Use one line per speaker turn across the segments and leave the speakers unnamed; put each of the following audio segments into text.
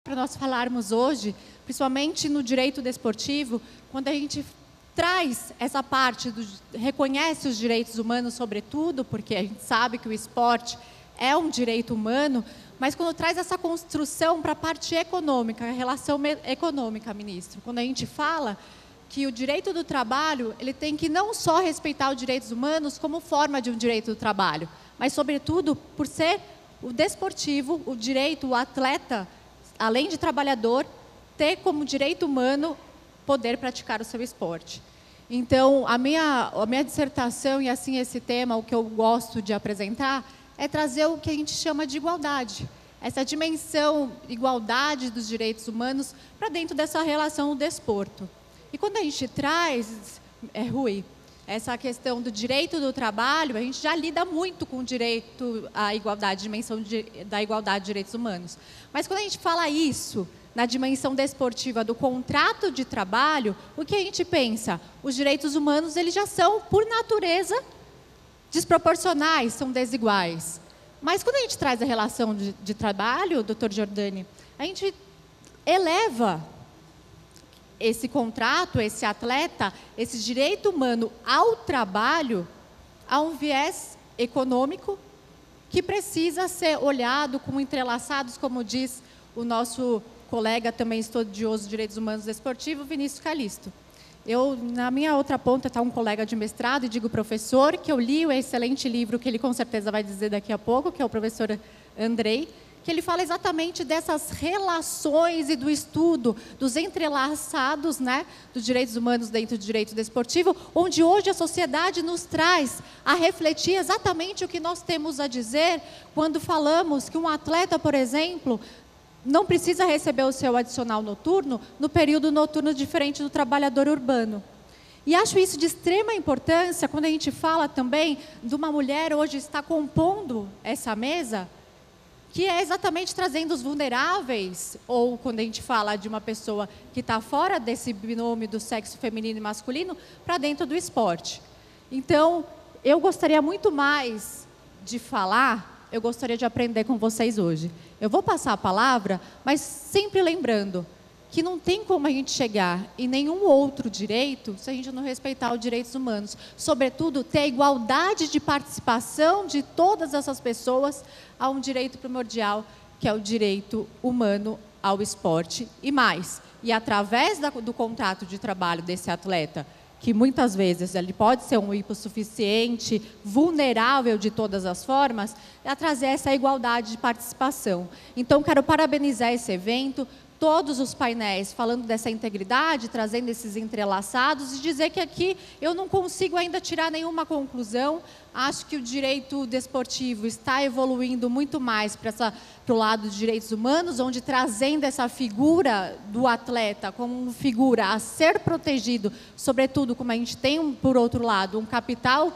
para nós falarmos hoje, principalmente no direito desportivo, quando a gente traz essa parte, reconhece os direitos humanos sobretudo, porque a gente sabe que o esporte é um direito humano, mas quando traz essa construção para a parte econômica, a relação econômica, ministro, quando a gente fala que o direito do trabalho, ele tem que não só respeitar os direitos humanos como forma de um direito do trabalho, mas sobretudo por ser o desportivo, o direito, o atleta, além de trabalhador, ter como direito humano poder praticar o seu esporte. Então, a minha dissertação e assim esse tema, o que eu gosto de apresentar, é trazer o que a gente chama de igualdade. Essa dimensão, igualdade dos direitos humanos para dentro dessa relação do desporto. E quando a gente traz, Rui, essa questão do direito do trabalho, a gente já lida muito com o direito à igualdade, dimensão da igualdade de direitos humanos. Mas quando a gente fala isso, na dimensão desportiva do contrato de trabalho, o que a gente pensa? Os direitos humanos, eles já são, por natureza, desproporcionais, são desiguais. Mas quando a gente traz a relação de trabalho, doutor Giordani, a gente eleva esse contrato, esse atleta, esse direito humano ao trabalho, a um viés econômico que precisa ser olhado como entrelaçados, como diz o nosso colega também estudioso de direitos humanos desportivos, Vinícius Calisto. Na minha outra ponta está um colega de mestrado, e digo professor, que eu li o excelente livro que ele com certeza vai dizer daqui a pouco, que é o professor Andrei, que ele fala exatamente dessas relações e do estudo, dos entrelaçados, né, dos direitos humanos dentro do direito desportivo, onde hoje a sociedade nos traz a refletir exatamente o que nós temos a dizer quando falamos que um atleta, por exemplo, não precisa receber o seu adicional noturno no período noturno diferente do trabalhador urbano. E acho isso de extrema importância quando a gente fala também de uma mulher hoje está compondo essa mesa, que é exatamente trazendo os vulneráveis, ou quando a gente fala de uma pessoa que está fora desse binômio do sexo feminino e masculino, para dentro do esporte. Então, eu gostaria muito mais de falar, eu gostaria de aprender com vocês hoje. Eu vou passar a palavra, mas sempre lembrando que não tem como a gente chegar em nenhum outro direito se a gente não respeitar os direitos humanos. Sobretudo, ter a igualdade de participação de todas essas pessoas a um direito primordial, que é o direito humano ao esporte e mais. E através do contrato de trabalho desse atleta, que muitas vezes ele pode ser um hipossuficiente, vulnerável de todas as formas, é trazer essa igualdade de participação. Então, quero parabenizar esse evento, todos os painéis falando dessa integridade, trazendo esses entrelaçados, e dizer que aqui eu não consigo ainda tirar nenhuma conclusão. Acho que o direito desportivo está evoluindo muito mais para o lado dos direitos humanos, onde trazendo essa figura do atleta como uma figura a ser protegido, sobretudo como a gente tem, por outro lado, um capital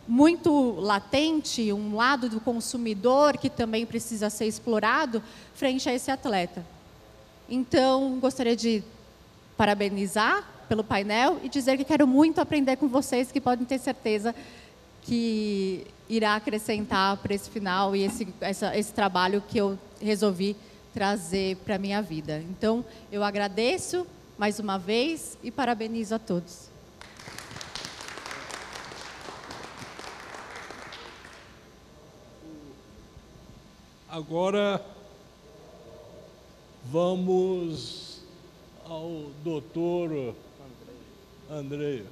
muito latente, um lado do consumidor que também precisa ser explorado frente a esse atleta. Então, gostaria de parabenizar pelo painel e dizer que quero muito aprender com vocês, que podem ter certeza que irá acrescentar para esse final e esse trabalho que eu resolvi trazer para a minha vida. Então, eu agradeço mais uma vez e parabenizo a todos.
Agora, vamos ao doutor Andrei.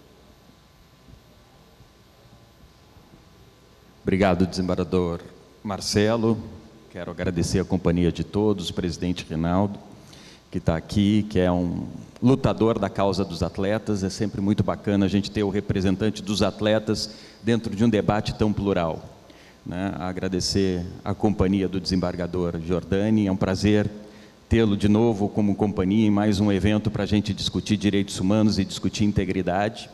Obrigado, desembargador Marcelo. Quero agradecer a companhia de todos, o presidente Rinaldo, que está aqui, que é um lutador da causa dos atletas. É sempre muito bacana a gente ter o representante dos atletas dentro de um debate tão plural, né? Agradecer a companhia do desembargador Giordani. É um prazer tê-lo de novo como companhia em mais um evento para a gente discutir direitos humanos e discutir integridade.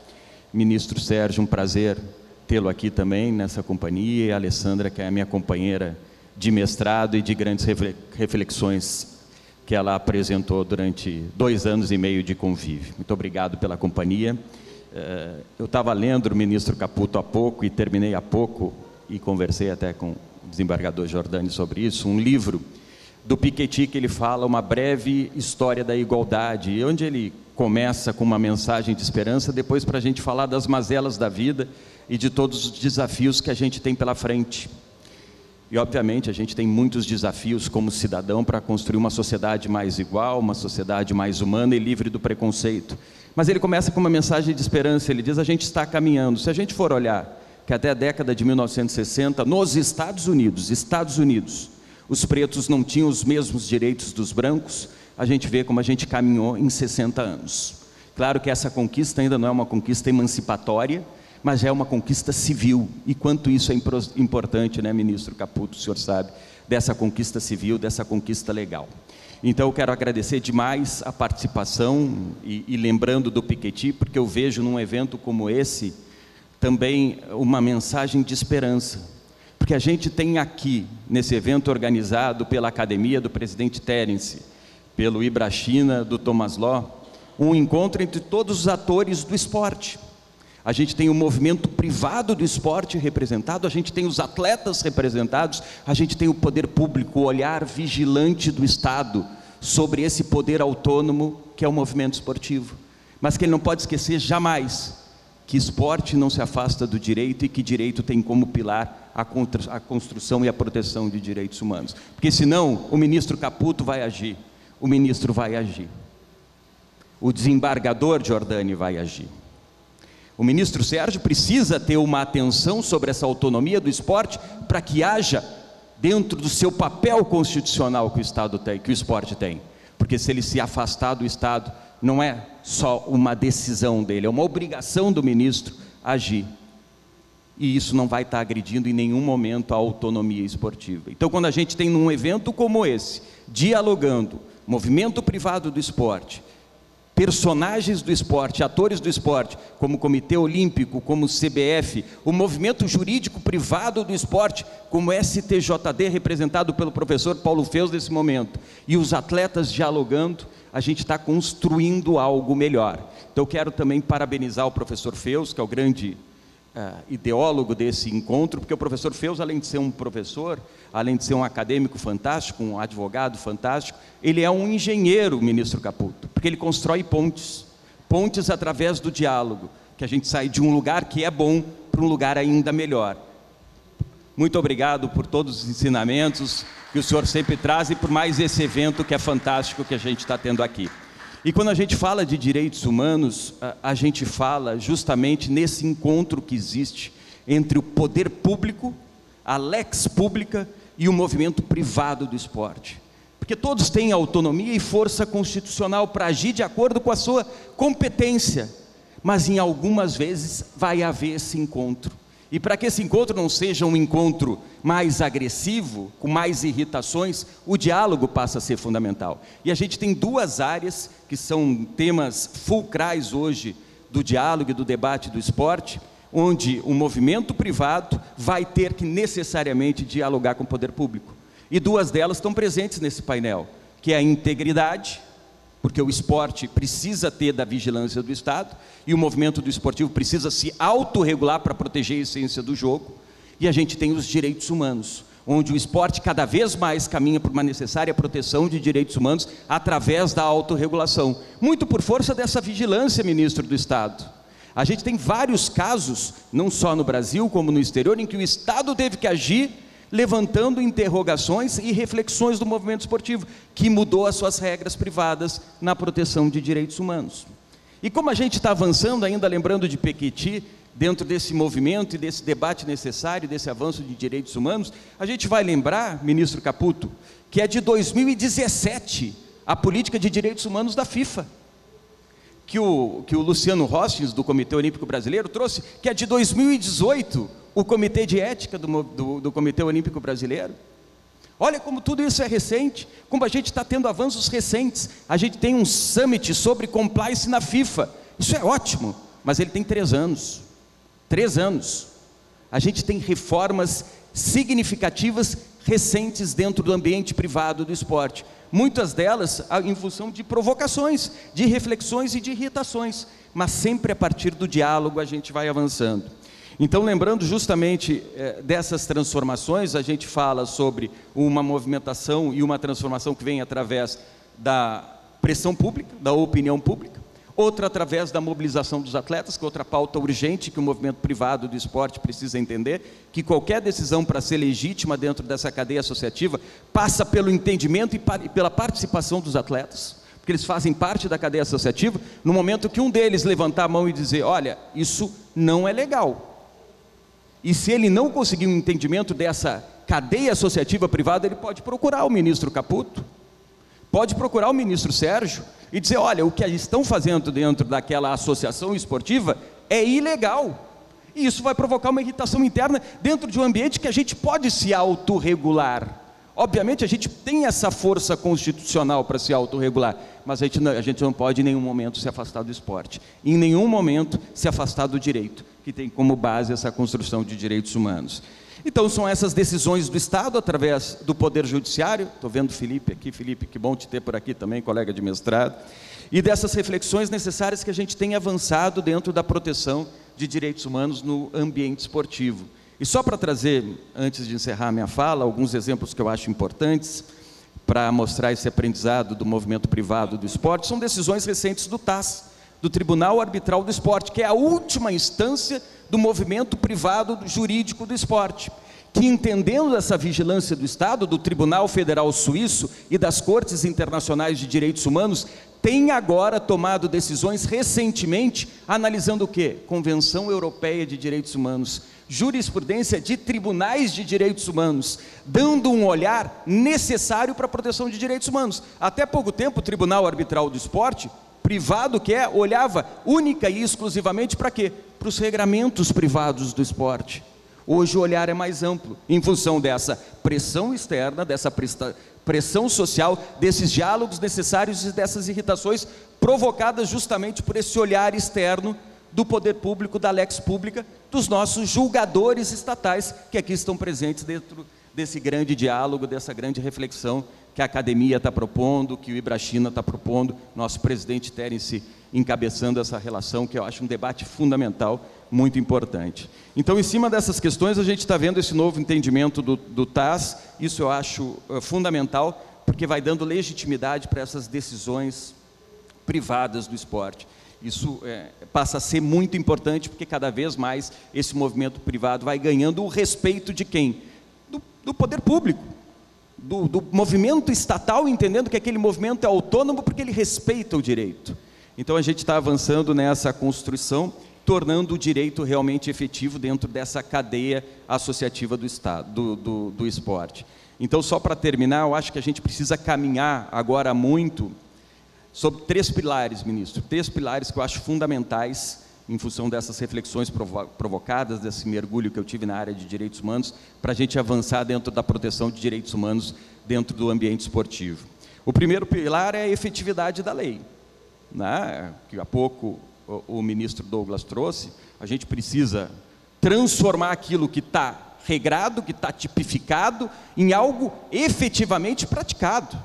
Ministro Sérgio, um prazer tê-lo aqui também nessa companhia, e a Alessandra, que é a minha companheira de mestrado e de grandes reflexões que ela apresentou durante 2 anos e meio de convívio. Muito obrigado pela companhia. Eu estava lendo o ministro Caputo há pouco, e terminei há pouco, e conversei até com o desembargador Giordani sobre isso, um livro do Piketty, que ele fala uma breve história da igualdade, onde ele começa com uma mensagem de esperança, depois para a gente falar das mazelas da vida e de todos os desafios que a gente tem pela frente. E obviamente a gente tem muitos desafios como cidadão para construir uma sociedade mais igual, uma sociedade mais humana e livre do preconceito. Mas ele começa com uma mensagem de esperança, ele diz: a gente está caminhando. Se a gente for olhar que até a década de 1960, nos Estados Unidos, os pretos não tinham os mesmos direitos dos brancos, a gente vê como a gente caminhou em 60 anos. Claro que essa conquista ainda não é uma conquista emancipatória, mas já é uma conquista civil. E quanto isso é importante, né, ministro Caputo, o senhor sabe, dessa conquista civil, dessa conquista legal. Então eu quero agradecer demais a participação e lembrando do Piketty, porque eu vejo num evento como esse também uma mensagem de esperança. Porque a gente tem aqui, nesse evento organizado pela Academia do Presidente Terence, pelo Ibrachina, do Thomas Law, um encontro entre todos os atores do esporte. A gente tem o movimento privado do esporte representado, a gente tem os atletas representados, a gente tem o poder público, o olhar vigilante do Estado sobre esse poder autônomo que é o movimento esportivo. Mas que ele não pode esquecer jamais que esporte não se afasta do direito e que direito tem como pilar a construção e a proteção de direitos humanos. Porque senão o ministro Caputo vai agir, o ministro vai agir, o desembargador Giordani vai agir. O ministro Sérgio precisa ter uma atenção sobre essa autonomia do esporte para que haja dentro do seu papel constitucional que o Estado tem, que o esporte tem. Porque se ele se afastar do Estado, não é só uma decisão dele, é uma obrigação do ministro agir. E isso não vai estar agredindo em nenhum momento a autonomia esportiva. Então, quando a gente tem um evento como esse, dialogando, movimento privado do esporte, personagens do esporte, atores do esporte, como o Comitê Olímpico, como o CBF, o movimento jurídico privado do esporte, como o STJD, representado pelo professor Paulo Feus nesse momento, e os atletas dialogando, a gente está construindo algo melhor. Então eu quero também parabenizar o professor Feus, que é o grande ideólogo desse encontro, porque o professor Feus, além de ser um professor, além de ser um acadêmico fantástico, um advogado fantástico, ele é um engenheiro, ministro Caputo, porque ele constrói pontes através do diálogo, que a gente sai de um lugar que é bom para um lugar ainda melhor. Muito obrigado por todos os ensinamentos que o senhor sempre traz e por mais esse evento que é fantástico que a gente está tendo aqui. E quando a gente fala de direitos humanos, a gente fala justamente nesse encontro que existe entre o poder público, a lex pública e o movimento privado do esporte. Porque todos têm autonomia e força constitucional para agir de acordo com a sua competência, mas em algumas vezes vai haver esse encontro. E para que esse encontro não seja um encontro mais agressivo, com mais irritações, o diálogo passa a ser fundamental. E a gente tem duas áreas que são temas fulcrais hoje do diálogo e do debate do esporte, onde o movimento privado vai ter que necessariamente dialogar com o poder público. E duas delas estão presentes nesse painel, que é a integridade, porque o esporte precisa ter da vigilância do Estado, e o movimento do esportivo precisa se autorregular para proteger a essência do jogo, e a gente tem os direitos humanos, onde o esporte cada vez mais caminha por uma necessária proteção de direitos humanos através da autorregulação, muito por força dessa vigilância, ministro do Estado. A gente tem vários casos, não só no Brasil como no exterior, em que o Estado teve que agir levantando interrogações e reflexões do movimento esportivo, que mudou as suas regras privadas na proteção de direitos humanos. E como a gente está avançando, ainda lembrando de Piketty, dentro desse movimento e desse debate necessário, desse avanço de direitos humanos, a gente vai lembrar, ministro Caputo, que é de 2017 a política de direitos humanos da FIFA, que o Luciano Rostins, do Comitê Olímpico Brasileiro, trouxe, que é de 2018, o Comitê de Ética do Comitê Olímpico Brasileiro. Olha como tudo isso é recente, como a gente está tendo avanços recentes. A gente tem um summit sobre compliance na FIFA, isso é ótimo, mas ele tem 3 anos. 3 anos. A gente tem reformas significativas recentes dentro do ambiente privado do esporte, muitas delas em função de provocações, de reflexões e de irritações, mas sempre a partir do diálogo a gente vai avançando. Então, lembrando justamente dessas transformações, a gente fala sobre uma movimentação e uma transformação que vem através da pressão pública, da opinião pública, outra através da mobilização dos atletas, que é outra pauta urgente que o movimento privado do esporte precisa entender, que qualquer decisão para ser legítima dentro dessa cadeia associativa passa pelo entendimento e pela participação dos atletas, porque eles fazem parte da cadeia associativa. No momento que um deles levantar a mão e dizer, olha, isso não é legal, e se ele não conseguir um entendimento dessa cadeia associativa privada, ele pode procurar o ministro Caputo, pode procurar o ministro Sérgio e dizer, olha, o que eles estão fazendo dentro daquela associação esportiva é ilegal. E isso vai provocar uma irritação interna dentro de um ambiente que a gente pode se autorregular. Obviamente a gente tem essa força constitucional para se autorregular, mas a gente não pode em nenhum momento se afastar do esporte, em nenhum momento se afastar do direito, que tem como base essa construção de direitos humanos. Então são essas decisões do Estado através do Poder Judiciário, estou vendo o Felipe aqui, Felipe, que bom te ter por aqui também, colega de mestrado, e dessas reflexões necessárias que a gente tem avançado dentro da proteção de direitos humanos no ambiente esportivo. E só para trazer, antes de encerrar a minha fala, alguns exemplos que eu acho importantes para mostrar esse aprendizado do movimento privado do esporte, são decisões recentes do TAS, do Tribunal Arbitral do Esporte, que é a última instância do movimento privado jurídico do esporte, que, entendendo essa vigilância do Estado, do Tribunal Federal Suíço e das Cortes Internacionais de Direitos Humanos, tem agora tomado decisões recentemente, analisando o quê? Convenção Europeia de Direitos Humanos, jurisprudência de tribunais de direitos humanos, dando um olhar necessário para a proteção de direitos humanos. Até pouco tempo, o Tribunal Arbitral do Esporte, privado que é, olhava única e exclusivamente para quê? Para os regramentos privados do esporte. Hoje o olhar é mais amplo, em função dessa pressão externa, dessa pressão social, desses diálogos necessários e dessas irritações provocadas justamente por esse olhar externo do poder público, da lex pública, dos nossos julgadores estatais, que aqui estão presentes dentro desse grande diálogo, dessa grande reflexão que a academia está propondo, que o Ibrachina está propondo, nosso presidente Terence encabeçando essa relação, que eu acho um debate fundamental, muito importante. Então, em cima dessas questões, a gente está vendo esse novo entendimento do TAS, isso eu acho fundamental, porque vai dando legitimidade para essas decisões privadas do esporte. Isso passa a ser muito importante, porque cada vez mais esse movimento privado vai ganhando o respeito de quem? Do poder público, do movimento estatal, entendendo que aquele movimento é autônomo porque ele respeita o direito. Então a gente está avançando nessa construção, tornando o direito realmente efetivo dentro dessa cadeia associativa do Estado, do esporte. Então, só para terminar, eu acho que a gente precisa caminhar agora muito sobre 3 pilares, ministro, 3 pilares que eu acho fundamentais em função dessas reflexões provocadas, desse mergulho que eu tive na área de direitos humanos, para a gente avançar dentro da proteção de direitos humanos dentro do ambiente esportivo. O primeiro pilar é a efetividade da lei, né? Que há pouco o ministro Douglas trouxe. A gente precisa transformar aquilo que está regrado, que está tipificado, em algo efetivamente praticado.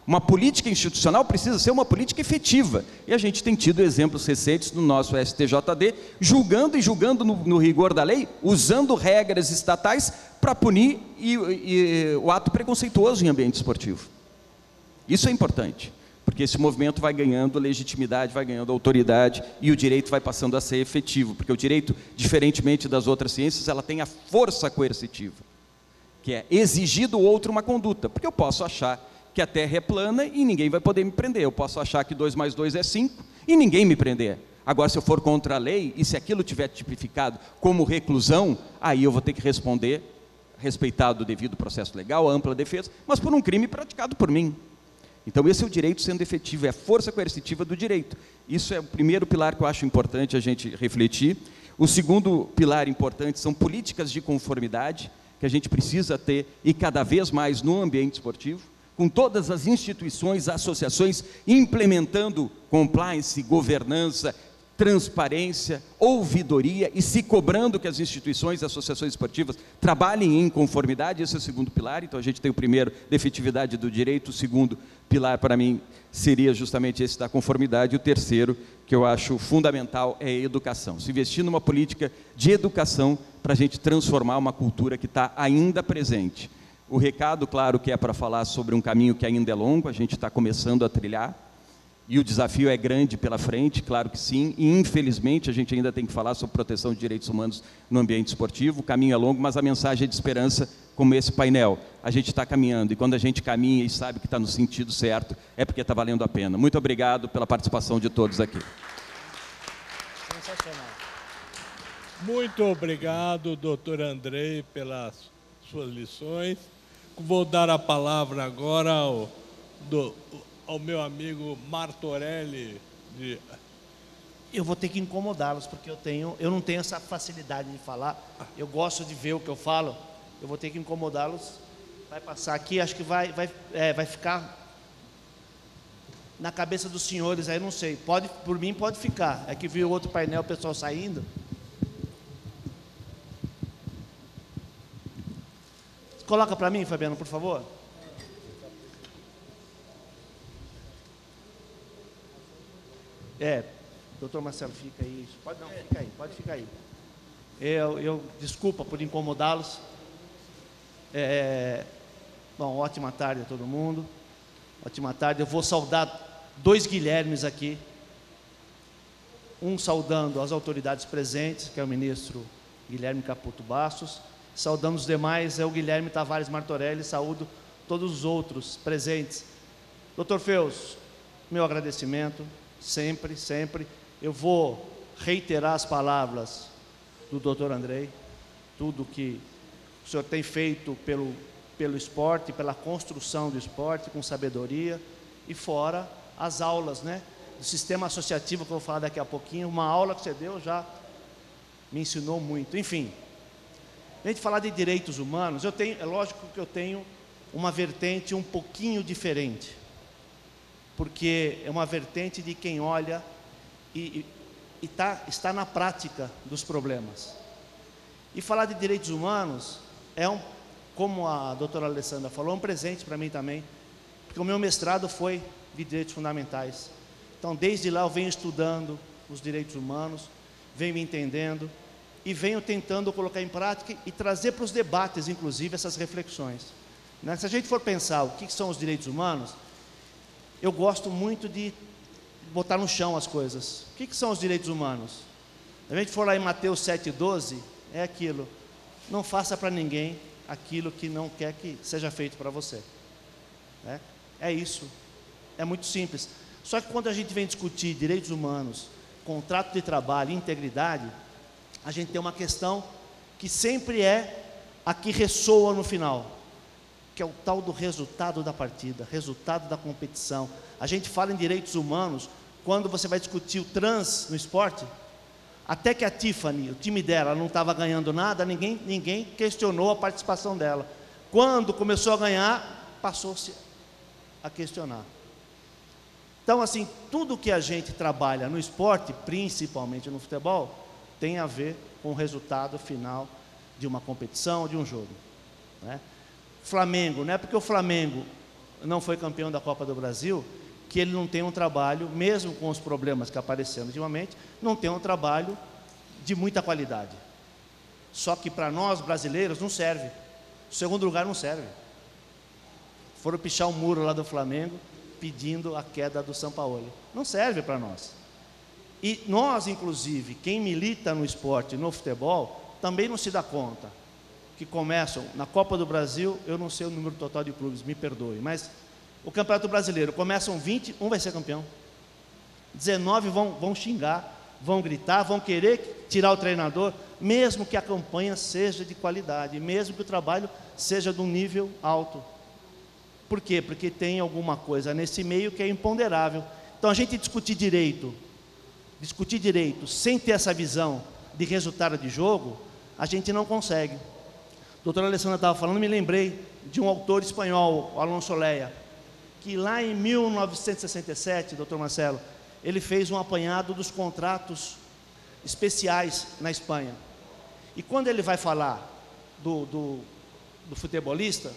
Uma política institucional precisa ser uma política efetiva, e a gente tem tido exemplos recentes no nosso STJD, julgando e julgando no rigor da lei, usando regras estatais para punir o ato preconceituoso em ambiente esportivo. Isso é importante, porque esse movimento vai ganhando legitimidade, vai ganhando autoridade, e o direito vai passando a ser efetivo, porque o direito, diferentemente das outras ciências, ela tem a força coercitiva, que é exigir do outro uma conduta, porque eu posso achar que a terra é plana e ninguém vai poder me prender. Eu posso achar que 2 mais 2 é 5 e ninguém me prender. Agora, se eu for contra a lei e se aquilo tiver tipificado como reclusão, aí eu vou ter que responder, respeitado o devido processo legal, a ampla defesa, mas por um crime praticado por mim. Então, esse é o direito sendo efetivo, é a força coercitiva do direito. Isso é o primeiro pilar que eu acho importante a gente refletir. O segundo pilar importante são políticas de conformidade, que a gente precisa ter, e cada vez mais no ambiente esportivo, com todas as instituições, associações, implementando compliance, governança, transparência, ouvidoria e se cobrando que as instituições e associações esportivas trabalhem em conformidade. Esse é o segundo pilar. Então a gente tem o primeiro, da efetividade do direito. O segundo pilar, para mim, seria justamente esse da conformidade. E o terceiro, que eu acho fundamental, é a educação. Se investir numa política de educação para a gente transformar uma cultura que está ainda presente. O recado, claro, que é para falar sobre um caminho que ainda é longo, a gente está começando a trilhar, e o desafio é grande pela frente, claro que sim, e infelizmente a gente ainda tem que falar sobre proteção de direitos humanos no ambiente esportivo. O caminho é longo, mas a mensagem é de esperança, como esse painel. A gente está caminhando, e quando a gente caminha e sabe que está no sentido certo, é porque está valendo a pena. Muito obrigado pela participação de todos aqui.
Sensacional.
Muito obrigado, doutor Andrei, pelas suas lições. Vou dar a palavra agora ao meu amigo Martorelli.
Eu vou ter que incomodá-los, porque eu não tenho essa facilidade de falar. Eu gosto de ver o que eu falo. Eu vou ter que incomodá-los. Vai passar aqui, acho que vai ficar na cabeça dos senhores, aí não sei. Pode, por mim pode ficar. É que viu outro painel, o pessoal saindo. Coloca para mim, Fabiano, por favor. Doutor Marcelo, fica aí. Pode não, fica aí, pode ficar aí. Eu desculpa por incomodá-los. Bom, ótima tarde a todo mundo. Ótima tarde. Eu vou saudar 2 Guilhermes aqui. Um saudando as autoridades presentes, que é o ministro Guilherme Caputo Bastos. Saudando os demais, é o Guilherme Tavares Martorelli. Saúdo todos os outros presentes. Doutor Feus, meu agradecimento, sempre, sempre. Eu vou reiterar as palavras do doutor Andrei, tudo que o senhor tem feito pelo esporte, pela construção do esporte, com sabedoria, e fora as aulas, né, do sistema associativo, que eu vou falar daqui a pouquinho. Uma aula que você deu já me ensinou muito. Enfim, a gente falar de direitos humanos, é lógico que eu tenho uma vertente um pouquinho diferente, porque é uma vertente de quem olha e está na prática dos problemas. E falar de direitos humanos como a doutora Alessandra falou, um presente para mim também, porque o meu mestrado foi de direitos fundamentais. Então, desde lá eu venho estudando os direitos humanos, venho entendendo e venho tentando colocar em prática e trazer para os debates, inclusive, essas reflexões. Né? Se a gente for pensar o que são os direitos humanos, eu gosto muito de botar no chão as coisas. O que são os direitos humanos? Se a gente for lá em Mateus 7,12, é aquilo: não faça para ninguém aquilo que não quer que seja feito para você. É isso. É muito simples. Só que quando a gente vem discutir direitos humanos, contrato de trabalho, integridade, a gente tem uma questão que sempre é a que ressoa no final, que é o tal do resultado da partida, resultado da competição. A gente fala em direitos humanos quando você vai discutir o trans no esporte. Até que a Tiffany, o time dela, não estava ganhando nada, ninguém questionou a participação dela. Quando começou a ganhar, passou-se a questionar. Então, assim, tudo que a gente trabalha no esporte, principalmente no futebol, tem a ver com o resultado final de uma competição, de um jogo. Né? Flamengo, não é porque o Flamengo não foi campeão da Copa do Brasil que ele não tem um trabalho, mesmo com os problemas que apareceram ultimamente, não tem um trabalho de muita qualidade. Só que para nós brasileiros não serve. O segundo lugar não serve. Foram pichar o muro lá do Flamengo pedindo a queda do Sampaoli. Não serve para nós. E nós, inclusive, quem milita no esporte, no futebol, também não se dá conta que começam na Copa do Brasil. Eu não sei o número total de clubes, me perdoe, mas o Campeonato Brasileiro, começam 20, um vai ser campeão. 19 vão xingar, vão gritar, vão querer tirar o treinador, mesmo que a campanha seja de qualidade, mesmo que o trabalho seja de um nível alto. Por quê? Porque tem alguma coisa nesse meio que é imponderável. Então, a gente discutir direito sem ter essa visão de resultado de jogo, a gente não consegue. A doutora Alessandra estava falando, me lembrei de um autor espanhol, Alonso Leia, que lá em 1967, doutor Marcelo, ele fez um apanhado dos contratos especiais na Espanha. E quando ele vai falar do futebolista,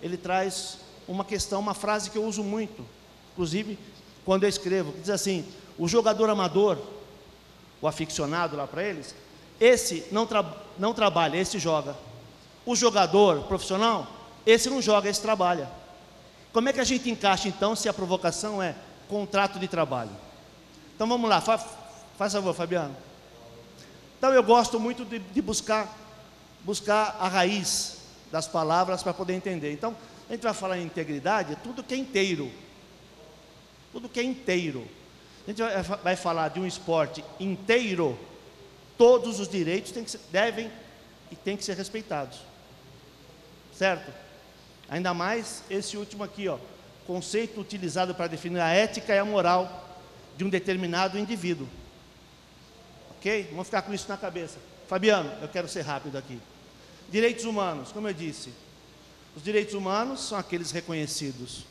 ele traz uma questão, uma frase que eu uso muito, inclusive quando eu escrevo, que diz assim: o jogador amador, o aficionado lá para eles, esse não trabalha, esse joga. O jogador profissional, esse não joga, esse trabalha. Como é que a gente encaixa então, se a provocação é contrato de trabalho? Então vamos lá, faz favor, Fabiano. Então eu gosto muito de buscar a raiz das palavras para poder entender. Então, a gente vai falar em integridade, tudo que é inteiro. Tudo que é inteiro. A gente vai falar de um esporte inteiro, todos os direitos devem e têm que ser respeitados. Certo? Ainda mais esse último aqui, ó, conceito utilizado para definir a ética e a moral de um determinado indivíduo. Ok? Vamos ficar com isso na cabeça. Fabiano, eu quero ser rápido aqui. Direitos humanos, como eu disse, os direitos humanos são aqueles reconhecidos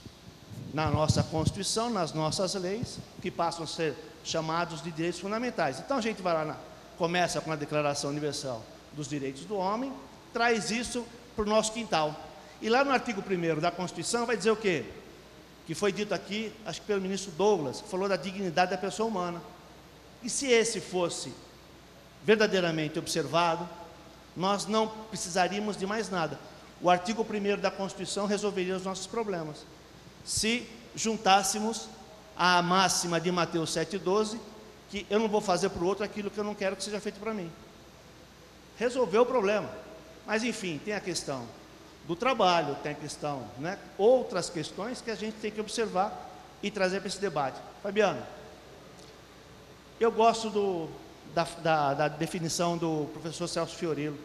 na nossa Constituição, nas nossas leis, que passam a ser chamados de direitos fundamentais. Então a gente vai lá, começa com a Declaração Universal dos Direitos do Homem, traz isso para o nosso quintal. E lá no artigo 1º da Constituição vai dizer o quê? Que foi dito aqui, acho que pelo ministro Douglas, que falou da dignidade da pessoa humana. E se esse fosse verdadeiramente observado, nós não precisaríamos de mais nada. O artigo 1º da Constituição resolveria os nossos problemas. Se juntássemos a máxima de Mateus 7,12, que eu não vou fazer para o outro aquilo que eu não quero que seja feito para mim. Resolveu o problema. Mas enfim, tem a questão do trabalho, tem a questão, né, outras questões que a gente tem que observar e trazer para esse debate. Fabiano, eu gosto da definição do professor Celso Fiorilo,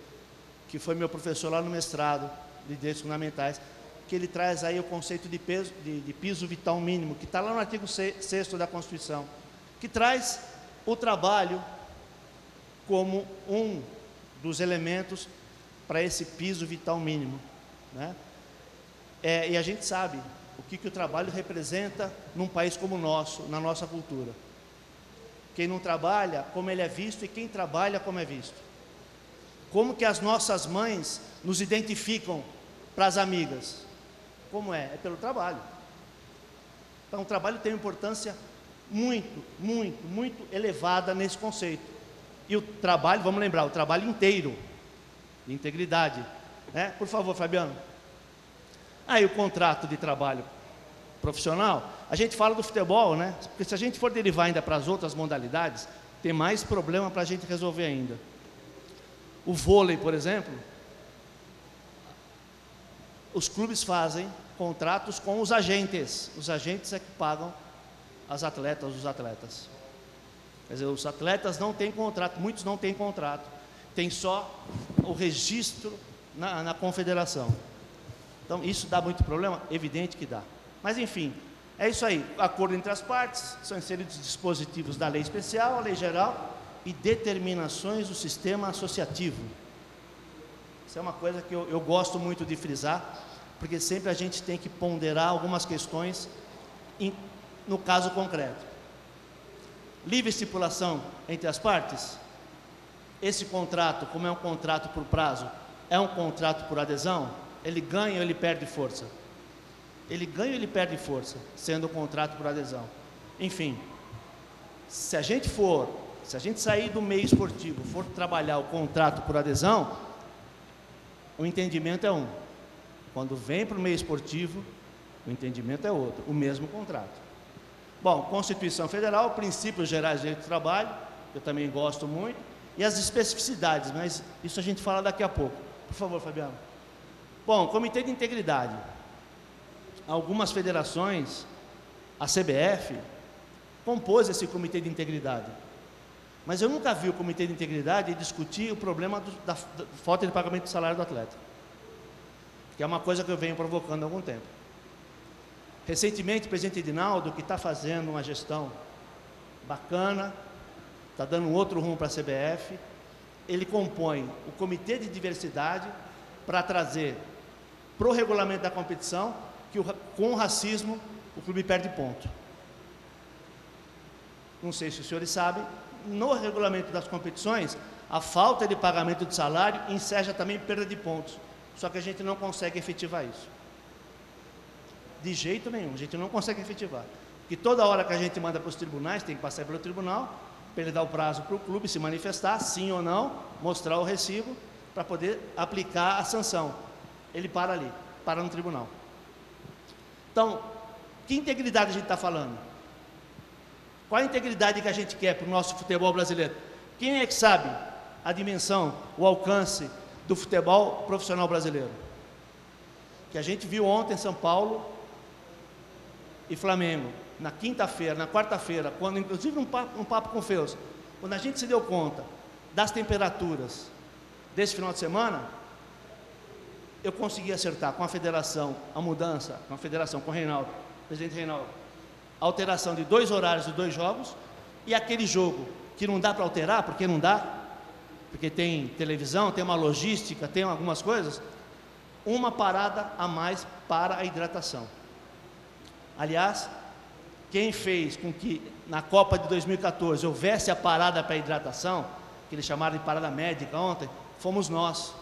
que foi meu professor lá no mestrado de Direitos Fundamentais, que ele traz aí o conceito de piso vital mínimo, que está lá no artigo 6º da Constituição, que traz o trabalho como um dos elementos para esse piso vital mínimo, né? E a gente sabe o que o trabalho representa num país como o nosso, na nossa cultura. Quem não trabalha, como ele é visto, e quem trabalha, como é visto. Como que as nossas mães nos identificam para as amigas? Como é? É pelo trabalho. Então o trabalho tem uma importância muito, muito, muito elevada nesse conceito. E o trabalho, vamos lembrar, o trabalho inteiro, de integridade, né? Por favor, Fabiano. Aí o contrato de trabalho profissional, a gente fala do futebol, né? Porque se a gente for derivar ainda para as outras modalidades, tem mais problema para a gente resolver ainda. O vôlei, por exemplo, os clubes fazem contratos com os agentes é que pagam as atletas, os atletas. Quer dizer, os atletas não têm contrato, muitos não têm contrato, tem só o registro na confederação. Então isso dá muito problema? Evidente que dá. Mas enfim, é isso aí, acordo entre as partes, são inseridos dispositivos da lei especial, a lei geral e determinações do sistema associativo. Isso é uma coisa que eu gosto muito de frisar, porque sempre a gente tem que ponderar algumas questões no caso concreto. Livre estipulação entre as partes. Esse contrato, como é um contrato por prazo, é um contrato por adesão, ele ganha ou ele perde força? Ele ganha ou ele perde força, sendo um contrato por adesão? Enfim, se a gente sair do meio esportivo, for trabalhar o contrato por adesão, o entendimento é um. Quando vem para o meio esportivo, o entendimento é outro, o mesmo contrato. Bom, Constituição Federal, princípios gerais de direito do trabalho, eu também gosto muito, e as especificidades, mas isso a gente fala daqui a pouco. Por favor, Fabiano. Bom, Comitê de Integridade. Algumas federações, a CBF, compôs esse Comitê de Integridade. Mas eu nunca vi o Comitê de Integridade discutir o problema da falta de pagamento do salário do atleta, que é uma coisa que eu venho provocando há algum tempo. Recentemente, o presidente Edinaldo, que está fazendo uma gestão bacana, está dando um outro rumo para a CBF, ele compõe o Comitê de Diversidade para trazer para o regulamento da competição que com o racismo o clube perde ponto. não sei se os senhores sabem, no regulamento das competições, a falta de pagamento de salário enseja também perda de pontos. Só que a gente não consegue efetivar isso. De jeito nenhum, a gente não consegue efetivar. Porque toda hora que a gente manda para os tribunais, tem que passar pelo tribunal, para ele dar o prazo para o clube se manifestar, sim ou não, mostrar o recibo, para poder aplicar a sanção. Ele para ali, para no tribunal. Então, que integridade a gente está falando? Qual a integridade que a gente quer para o nosso futebol brasileiro? Quem é que sabe a dimensão, o alcance do futebol profissional brasileiro? Que a gente viu ontem São Paulo e Flamengo, na quinta-feira, na quarta-feira, quando inclusive um papo com o Feus, quando a gente se deu conta das temperaturas desse final de semana, eu consegui acertar com a federação a mudança, com a federação, com o Reinaldo, presidente Reinaldo, a alteração de 2 horários de 2 jogos, e aquele jogo que não dá para alterar, porque não dá, porque tem televisão, tem uma logística, tem algumas coisas, uma parada a mais para a hidratação. Aliás, quem fez com que na Copa de 2014 houvesse a parada para a hidratação, que eles chamaram de parada médica ontem, fomos nós.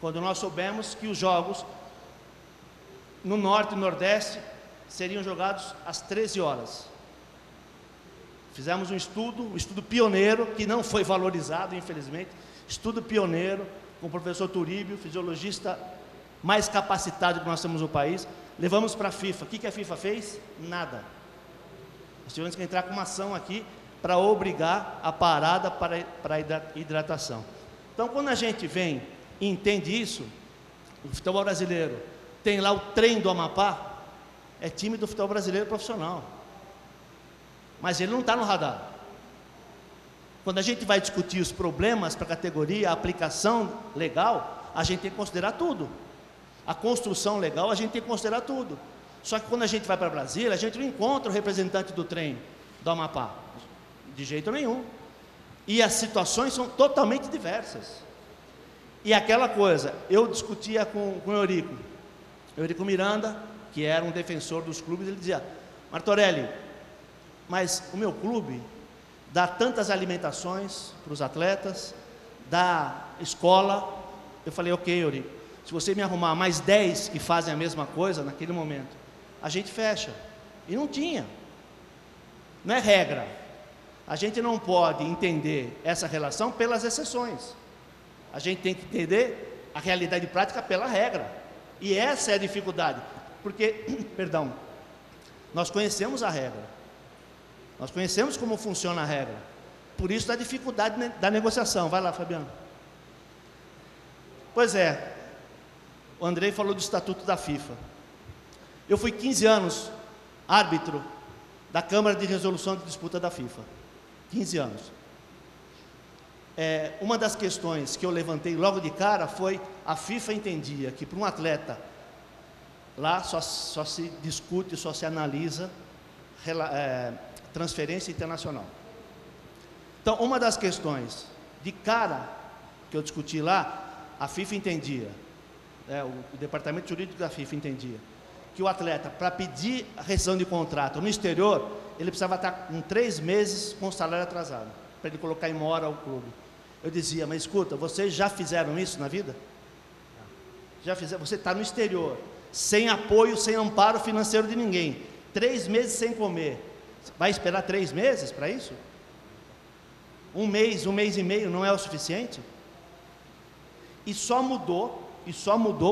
Quando nós soubemos que os jogos no Norte e Nordeste seriam jogados às 13 horas. Fizemos um estudo pioneiro, que não foi valorizado, infelizmente, estudo pioneiro, com o professor Turíbio, fisiologista mais capacitado que nós temos no país, levamos para a FIFA. O que a FIFA fez? Nada. Nós tivemos que entrar com uma ação aqui para obrigar a parada para a hidratação. Então, quando a gente vem e entende isso, o futebol brasileiro tem lá o trem do Amapá, é time do futebol brasileiro profissional, mas ele não está no radar. Quando a gente vai discutir os problemas para a categoria, a aplicação legal, a gente tem que considerar tudo. A construção legal, a gente tem que considerar tudo. Só que quando a gente vai para Brasília, a gente não encontra o representante do trem do Amapá, de jeito nenhum. E as situações são totalmente diversas. E aquela coisa, eu discutia com o Eurico Miranda, que era um defensor dos clubes, ele dizia: Martorelli, mas o meu clube dá tantas alimentações para os atletas, dá escola. Eu falei: ok, Eurico, se você me arrumar mais 10 que fazem a mesma coisa naquele momento, a gente fecha. E não tinha. Não é regra. A gente não pode entender essa relação pelas exceções. A gente tem que entender a realidade prática pela regra. E essa é a dificuldade. Porque, perdão, nós conhecemos a regra. Nós conhecemos como funciona a regra. Por isso a dificuldade da negociação. Vai lá, Fabiano. Pois é, o Andrei falou do Estatuto da FIFA. Eu fui 15 anos árbitro da Câmara de Resolução de Disputa da FIFA. 15 anos. Uma das questões que eu levantei logo de cara foi: a FIFA entendia que para um atleta, lá só se discute, só se analisa transferência internacional. Então, uma das questões de cara que eu discuti lá, a FIFA entendia, o departamento jurídico da FIFA entendia, que o atleta, para pedir a rescisão de contrato no exterior, ele precisava estar com 3 meses com o salário atrasado, para ele colocar em mora o clube. Eu dizia: mas escuta, vocês já fizeram isso na vida? Já fizeram? Você está no exterior, sem apoio, sem amparo financeiro de ninguém, 3 meses sem comer, vai esperar 3 meses para isso? 1 mês e meio não é o suficiente? E só mudou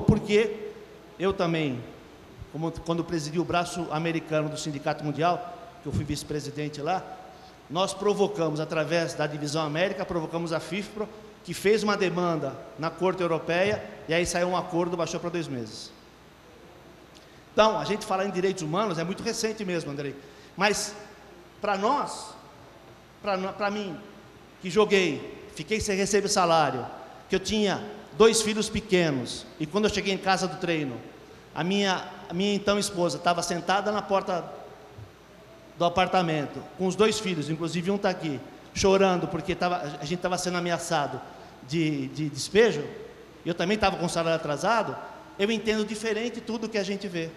porque eu também, quando presidi o braço americano do Sindicato Mundial, que eu fui vice-presidente lá, nós provocamos, através da Divisão América, provocamos a FIFA, que fez uma demanda na Corte Europeia, e aí saiu um acordo, baixou para 2 meses. Então, a gente falar em direitos humanos é muito recente mesmo, Andrei, mas para nós, para mim, que joguei, fiquei sem receber salário, que eu tinha 2 filhos pequenos, e quando eu cheguei em casa do treino, a minha então esposa estava sentada na porta do apartamento, com os 2 filhos, inclusive um está aqui, chorando porque a gente estava sendo ameaçado de despejo, eu também estava com o salário atrasado. Eu entendo diferente tudo que a gente vê.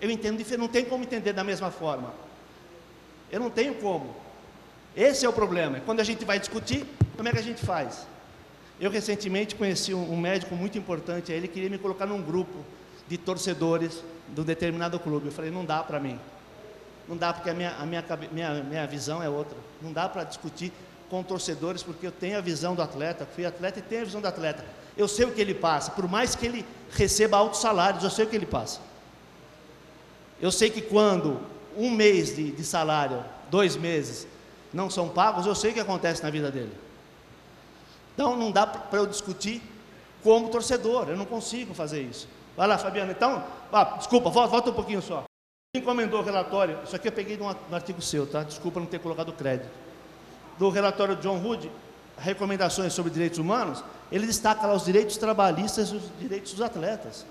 Eu entendo diferente, não tem como entender da mesma forma. Eu não tenho como. Esse é o problema. Quando a gente vai discutir, como é que a gente faz? Eu recentemente conheci um médico muito importante, ele queria me colocar num grupo de torcedores de um determinado clube. Eu falei, não dá para mim. Não dá, porque a minha visão é outra. Não dá para discutir com torcedores, porque eu tenho a visão do atleta, fui atleta e tenho a visão do atleta. Eu sei o que ele passa, por mais que ele receba altos salários, eu sei o que ele passa. Eu sei que quando um mês de salário, 2 meses, não são pagos, eu sei o que acontece na vida dele. Então, não dá para eu discutir como torcedor, eu não consigo fazer isso. Vai lá, Fabiano. Então, desculpa, volta um pouquinho só. Encomendou o relatório, isso aqui eu peguei de um artigo seu, tá? Desculpa não ter colocado crédito. Do relatório de John Hood, recomendações sobre direitos humanos, ele destaca lá os direitos trabalhistas e os direitos dos atletas.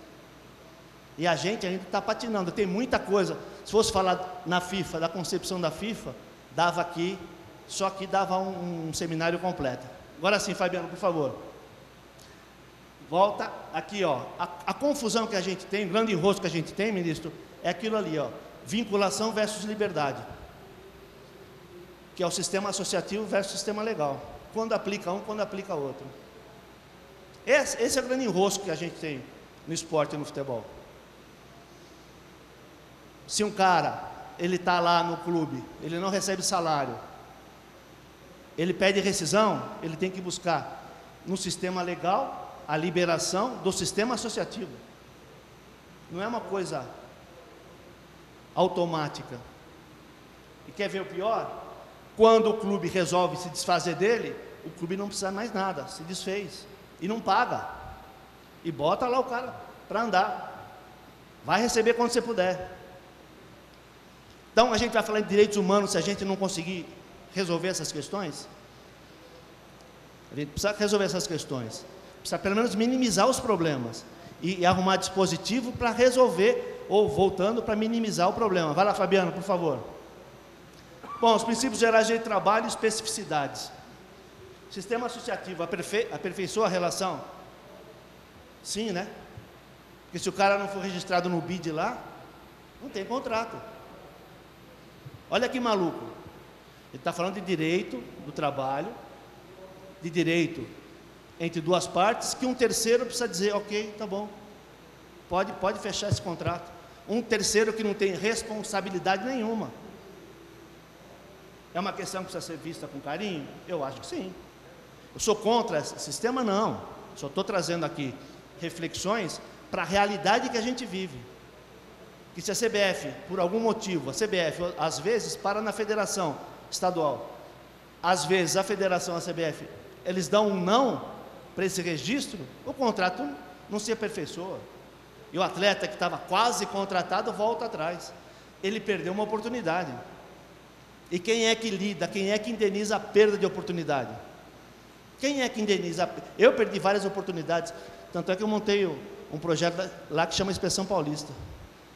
E a gente ainda está patinando, tem muita coisa. Se fosse falar na FIFA, da concepção da FIFA, dava aqui, só que dava um seminário completo. Agora sim, Fabiano, por favor. Volta aqui, ó. A confusão que a gente tem, o grande enrosco que a gente tem, ministro, é aquilo ali, ó. Vinculação versus liberdade. Que é o sistema associativo versus sistema legal. Quando aplica um, quando aplica outro. Esse é o grande enrosco que a gente tem no esporte e no futebol. Se um cara, ele está lá no clube, ele não recebe salário, ele pede rescisão, ele tem que buscar no sistema legal a liberação do sistema associativo. Não é uma coisa automática. E quer ver o pior? Quando o clube resolve se desfazer dele, o clube não precisa mais nada, se desfez e não paga. E bota lá o cara para andar. Vai receber quando você puder. Então, a gente vai falar de direitos humanos se a gente não conseguir resolver essas questões? A gente precisa resolver essas questões. Precisa, pelo menos, minimizar os problemas. E arrumar dispositivo para resolver, ou voltando, para minimizar o problema. Vai lá, Fabiano, por favor. Bom, os princípios gerais de trabalho e especificidades. Sistema associativo aperfeiçoa a relação? Sim, né? Porque se o cara não for registrado no BID lá, não tem contrato. Olha que maluco. Ele está falando de direito do trabalho, de direito entre duas partes, que um terceiro precisa dizer, ok, tá bom, pode fechar esse contrato. Um terceiro que não tem responsabilidade nenhuma. É uma questão que precisa ser vista com carinho? Eu acho que sim. Eu sou contra esse sistema? Não. Só estou trazendo aqui reflexões para a realidade que a gente vive. Que se a CBF, por algum motivo, a CBF, às vezes, para na federação estadual, às vezes a federação, a CBF, eles dão um não para esse registro, o contrato não se aperfeiçoa. E o atleta que estava quase contratado volta atrás. Ele perdeu uma oportunidade. E quem é que lida, quem é que indeniza a perda de oportunidade? Quem é que indeniza? Eu perdi várias oportunidades, tanto é que eu montei um projeto lá que chama Inspeção Paulista.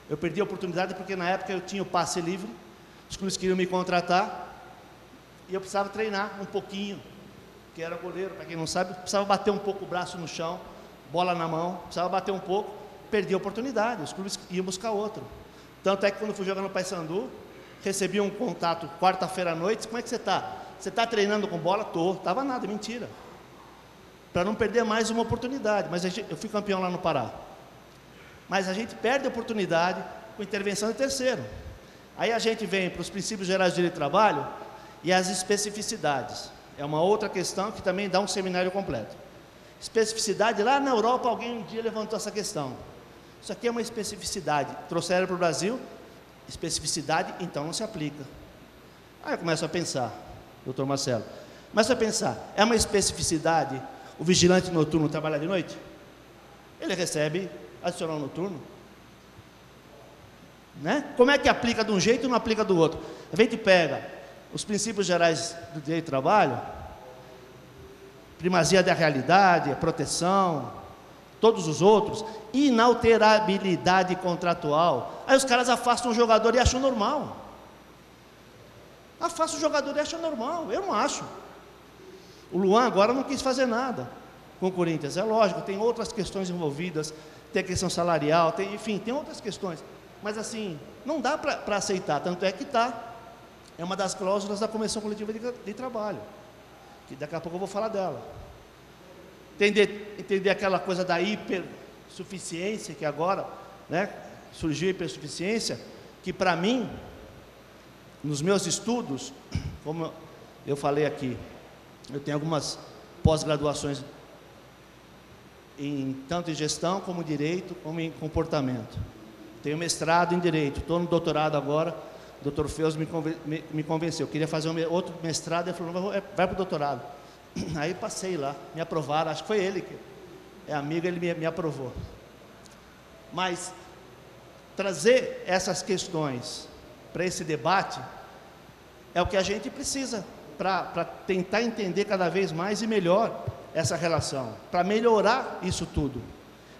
Eu perdi a oportunidade porque na época eu tinha o passe livre, os clubes queriam me contratar, e eu precisava treinar um pouquinho, que era goleiro, para quem não sabe, precisava bater um pouco o braço no chão, bola na mão, precisava bater um pouco, perdi a oportunidade, os clubes iam buscar outro. Tanto é que quando fui jogar no Paysandu, recebi um contato quarta-feira à noite, como é que você está? Você está treinando com bola? Estava nada, mentira. Para não perder mais uma oportunidade, mas eu fui campeão lá no Pará. Mas a gente perde a oportunidade com intervenção de terceiro. Aí a gente vem para os princípios gerais de direito do trabalho e as especificidades. É uma outra questão que também dá um seminário completo. Especificidade, lá na Europa alguém um dia levantou essa questão. Isso aqui é uma especificidade. Trouxeram para o Brasil, especificidade, então não se aplica. Aí eu começo a pensar, doutor Marcelo, começo a pensar, é uma especificidade o vigilante noturno trabalhar de noite? Ele recebe adicional noturno, né? Como é que aplica de um jeito e não aplica do outro? A gente pega os princípios gerais do direito do trabalho, primazia da realidade, proteção, todos os outros, inalterabilidade contratual. Aí os caras afastam o jogador e acham normal. Afastam o jogador e acham normal. Eu não acho. O Luan agora não quis fazer nada com o Corinthians. É lógico, tem outras questões envolvidas, tem a questão salarial, enfim, tem outras questões. Mas assim, não dá para aceitar, tanto é que está é uma das cláusulas da Convenção Coletiva de Trabalho, que daqui a pouco eu vou falar dela. Entender aquela coisa da hipersuficiência, que agora, né, surgiu a hipersuficiência, que para mim, nos meus estudos, como eu falei aqui, eu tenho algumas pós-graduações tanto em gestão, como em direito, como em comportamento. Tenho mestrado em direito, estou no doutorado agora. O doutor Feus me convenceu, eu queria fazer outro mestrado, ele falou, vai para o doutorado. Aí passei lá, me aprovaram, acho que foi ele, que é amigo, ele me aprovou. Mas trazer essas questões para esse debate é o que a gente precisa, para tentar entender cada vez mais e melhor essa relação, para melhorar isso tudo.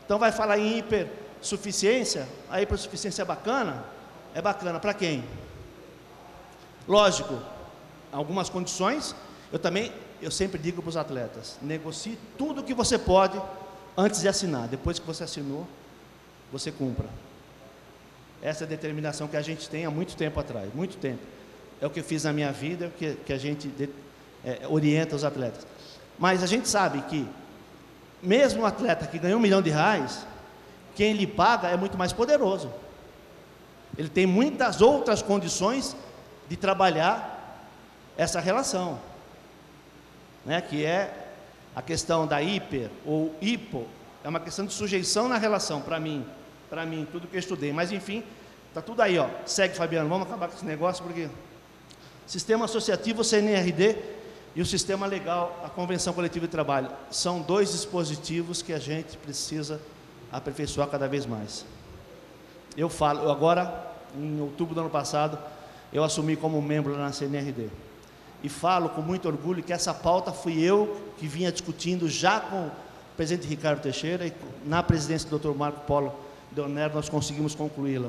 Então vai falar em hipersuficiência, a hipersuficiência é bacana para quem? Lógico, algumas condições, eu sempre digo para os atletas, negocie tudo que você pode antes de assinar, depois que você assinou, você cumpra. Essa é a determinação que a gente tem há muito tempo atrás, muito tempo. É o que eu fiz na minha vida, é o que a gente orienta os atletas. Mas a gente sabe que, mesmo um atleta que ganhou R$1 milhão, quem lhe paga é muito mais poderoso. Ele tem muitas outras condições de trabalhar essa relação, né? Que é a questão da hiper ou hipo, é uma questão de sujeição na relação, para mim, tudo que eu estudei. Mas enfim, está tudo aí, ó. Segue, Fabiano, vamos acabar com esse negócio, porque sistema associativo, o CNRD, e o sistema legal, a Convenção Coletiva de Trabalho, são dois dispositivos que a gente precisa aperfeiçoar cada vez mais. Eu agora, em outubro do ano passado, eu assumi como membro na CNRD. E falo com muito orgulho que essa pauta fui eu que vinha discutindo já com o presidente Ricardo Teixeira, e na presidência do Dr. Marco Polo Deonero nós conseguimos concluí-la.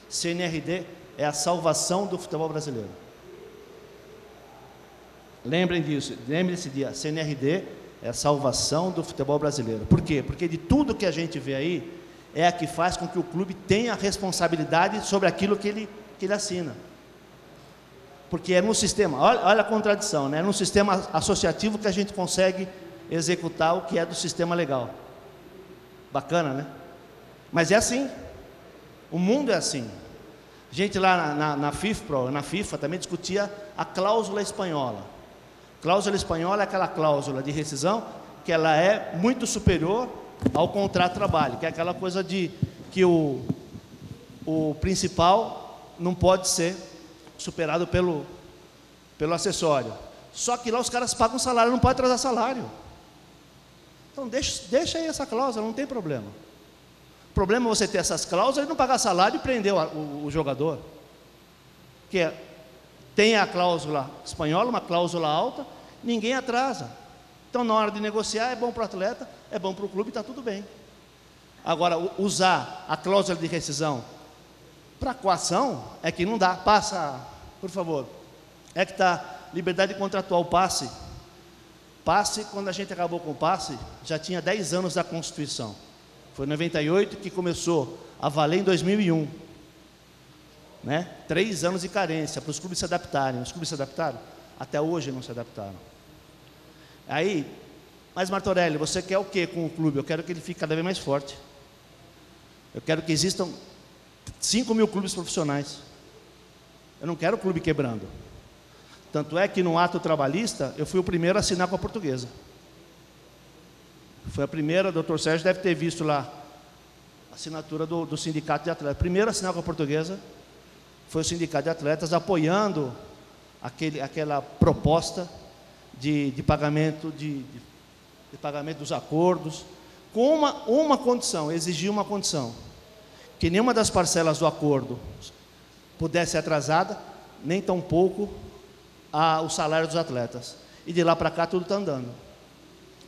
CNRD é a salvação do futebol brasileiro. Lembrem disso, lembrem desse dia, CNRD é a salvação do futebol brasileiro. Por quê? Porque de tudo que a gente vê aí, é a que faz com que o clube tenha responsabilidade sobre aquilo que ele assina. Porque é no sistema, olha a contradição, né? É no sistema associativo que a gente consegue executar o que é do sistema legal. Bacana, né? Mas é assim, o mundo é assim. A gente lá na FIFA também discutia a cláusula espanhola. Cláusula espanhola é aquela cláusula de rescisão que ela é muito superior ao contrato de trabalho, que é aquela coisa de que o principal não pode ser superado pelo acessório. Só que lá os caras pagam salário, não pode atrasar salário. Então deixa aí essa cláusula, não tem problema. O problema é você ter essas cláusulas e não pagar salário e prender o jogador. Que tem a cláusula espanhola, uma cláusula alta, ninguém atrasa. Então, na hora de negociar, é bom para o atleta, é bom para o clube, está tudo bem. Agora, usar a cláusula de rescisão para coação é que não dá. Passa, por favor. É que está liberdade contratual, passe. Passe, quando a gente acabou com o passe, já tinha 10 anos da Constituição. Foi em 98 que começou a valer em 2001. Né? 3 anos de carência para os clubes se adaptarem. Os clubes se adaptaram? Até hoje não se adaptaram. Aí, mas Martorelli, você quer o que com o clube? Eu quero que ele fique cada vez mais forte. Eu quero que existam 5.000 clubes profissionais. Eu não quero o clube quebrando. Tanto é que no ato trabalhista, eu fui o primeiro a assinar com a Portuguesa. Foi a primeira, o Dr. Sérgio deve ter visto lá a assinatura do Sindicato de Atletas. Primeiro a assinar com a Portuguesa foi o Sindicato de Atletas, apoiando aquela proposta de pagamento, de pagamento dos acordos, com uma condição, exigia uma condição, que nenhuma das parcelas do acordo pudesse ser atrasada, nem tampouco o salário dos atletas. E de lá para cá tudo está andando.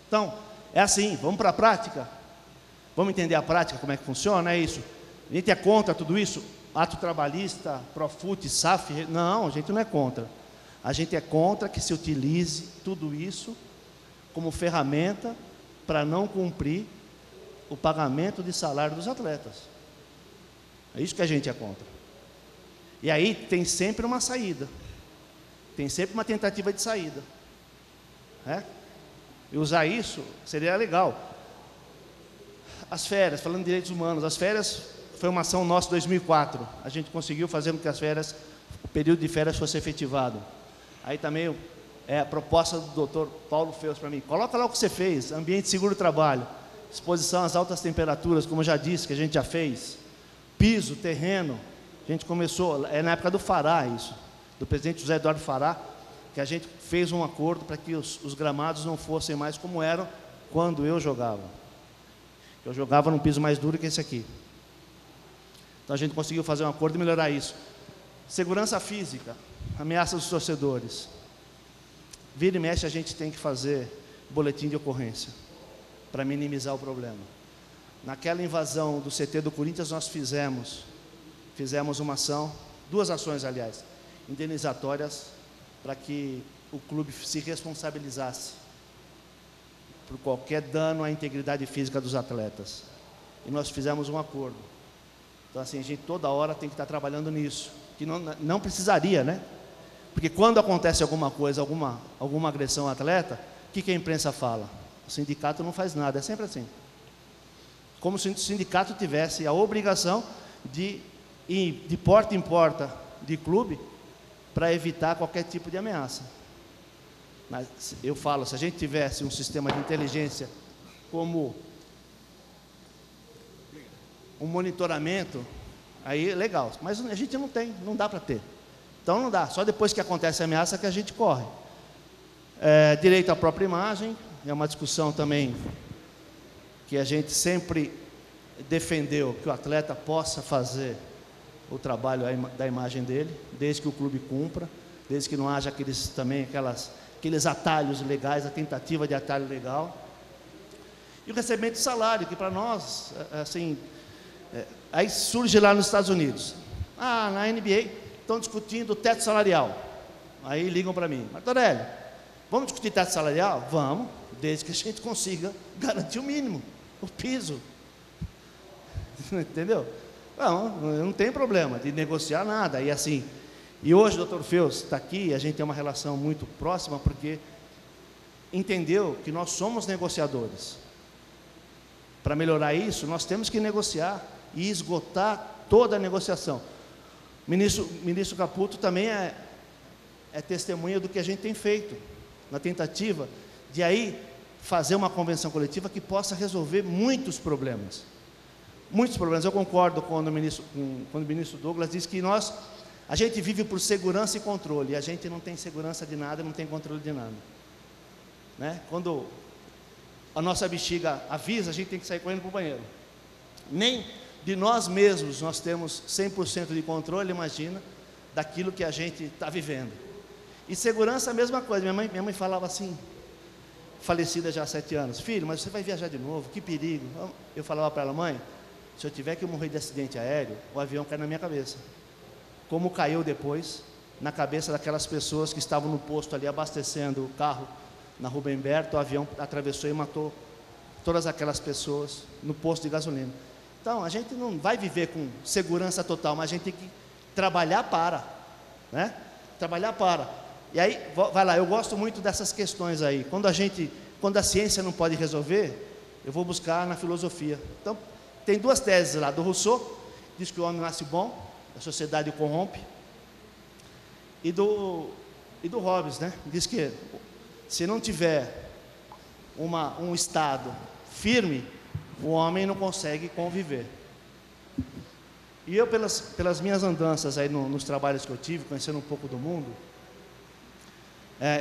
Então, é assim, vamos para a prática? Vamos entender a prática, como é que funciona? É isso. A gente é contra tudo isso? Ato trabalhista, Profut, SAF? Não, a gente não é contra. A gente é contra que se utilize tudo isso como ferramenta para não cumprir o pagamento de salário dos atletas. É isso que a gente é contra. E aí tem sempre uma saída. tem sempre uma tentativa de saída. Né? E usar isso seria legal. As férias, falando de direitos humanos, as férias foi uma ação nossa em 2004. A gente conseguiu fazer com que as férias, o período de férias fosse efetivado. Aí também a proposta do doutor Paulo fez para mim, coloca lá o que você fez, ambiente seguro do trabalho, exposição às altas temperaturas, como eu já disse, que a gente já fez, piso, terreno, a gente começou, na época do Fará isso, do presidente José Eduardo Fará, que a gente fez um acordo para que os gramados não fossem mais como eram quando eu jogava. Eu jogava num piso mais duro que esse aqui. Então a gente conseguiu fazer um acordo e melhorar isso. Segurança física, ameaça dos torcedores. Vira e mexe a gente tem que fazer boletim de ocorrência para minimizar o problema. Naquela invasão do CT do Corinthians nós fizemos uma ação, 2 ações aliás, indenizatórias para que o clube se responsabilizasse por qualquer dano à integridade física dos atletas. E nós fizemos um acordo. Então assim, a gente toda hora tem que estar trabalhando nisso, que não precisaria, né? Porque quando acontece alguma coisa, alguma agressão ao atleta, o que a imprensa fala? O sindicato não faz nada, é sempre assim. Como se o sindicato tivesse a obrigação de ir de porta em porta de clube para evitar qualquer tipo de ameaça. Mas eu falo, se a gente tivesse um sistema de inteligência como um monitoramento, aí é legal. Mas a gente não tem, não dá para ter. Então não dá, só depois que acontece a ameaça que a gente corre. Direito à própria imagem, é uma discussão também que a gente sempre defendeu, que o atleta possa fazer o trabalho da imagem dele, desde que o clube cumpra, desde que não haja aqueles atalhos legais, a tentativa de atalho legal. E o recebimento de salário, que para nós, assim, aí surge lá nos Estados Unidos. Na NBA estão discutindo o teto salarial. Aí ligam para mim, Martorelli, vamos discutir teto salarial? Vamos, desde que a gente consiga garantir o mínimo, o piso. Entendeu? Não tem problema de negociar nada. E assim, e hoje o doutor Feus está aqui, a gente tem uma relação muito próxima, porque entendeu que nós somos negociadores. Para melhorar isso, nós temos que negociar e esgotar toda a negociação. O ministro Caputo também é testemunha do que a gente tem feito, na tentativa de aí fazer uma convenção coletiva que possa resolver muitos problemas. Muitos problemas. Eu concordo quando o ministro Douglas diz que a gente vive por segurança e controle, e a gente não tem segurança de nada, não tem controle de nada. Né? Quando a nossa bexiga avisa, a gente tem que sair correndo para o banheiro. Nem de nós mesmos nós temos 100% de controle, imagina, daquilo que a gente está vivendo. E segurança, a mesma coisa. Minha mãe falava assim, falecida já há 7 anos, filho, mas você vai viajar de novo, que perigo. Eu falava para ela, mãe, se eu tiver que morrer de acidente aéreo, o avião cai na minha cabeça. Como caiu depois na cabeça daquelas pessoas que estavam no posto ali abastecendo o carro na Rubem Berto, o avião atravessou e matou todas aquelas pessoas no posto de gasolina. Então, a gente não vai viver com segurança total, mas a gente tem que trabalhar para, né? Trabalhar para. E aí, vai lá, eu gosto muito dessas questões aí. Quando a ciência não pode resolver, eu vou buscar na filosofia. Então, tem 2 teses lá, do Rousseau, diz que o homem nasce bom, a sociedade o corrompe, e do Hobbes, né? Diz que se não tiver um Estado firme, o homem não consegue conviver. E eu, pelas minhas andanças aí nos trabalhos que eu tive, conhecendo um pouco do mundo,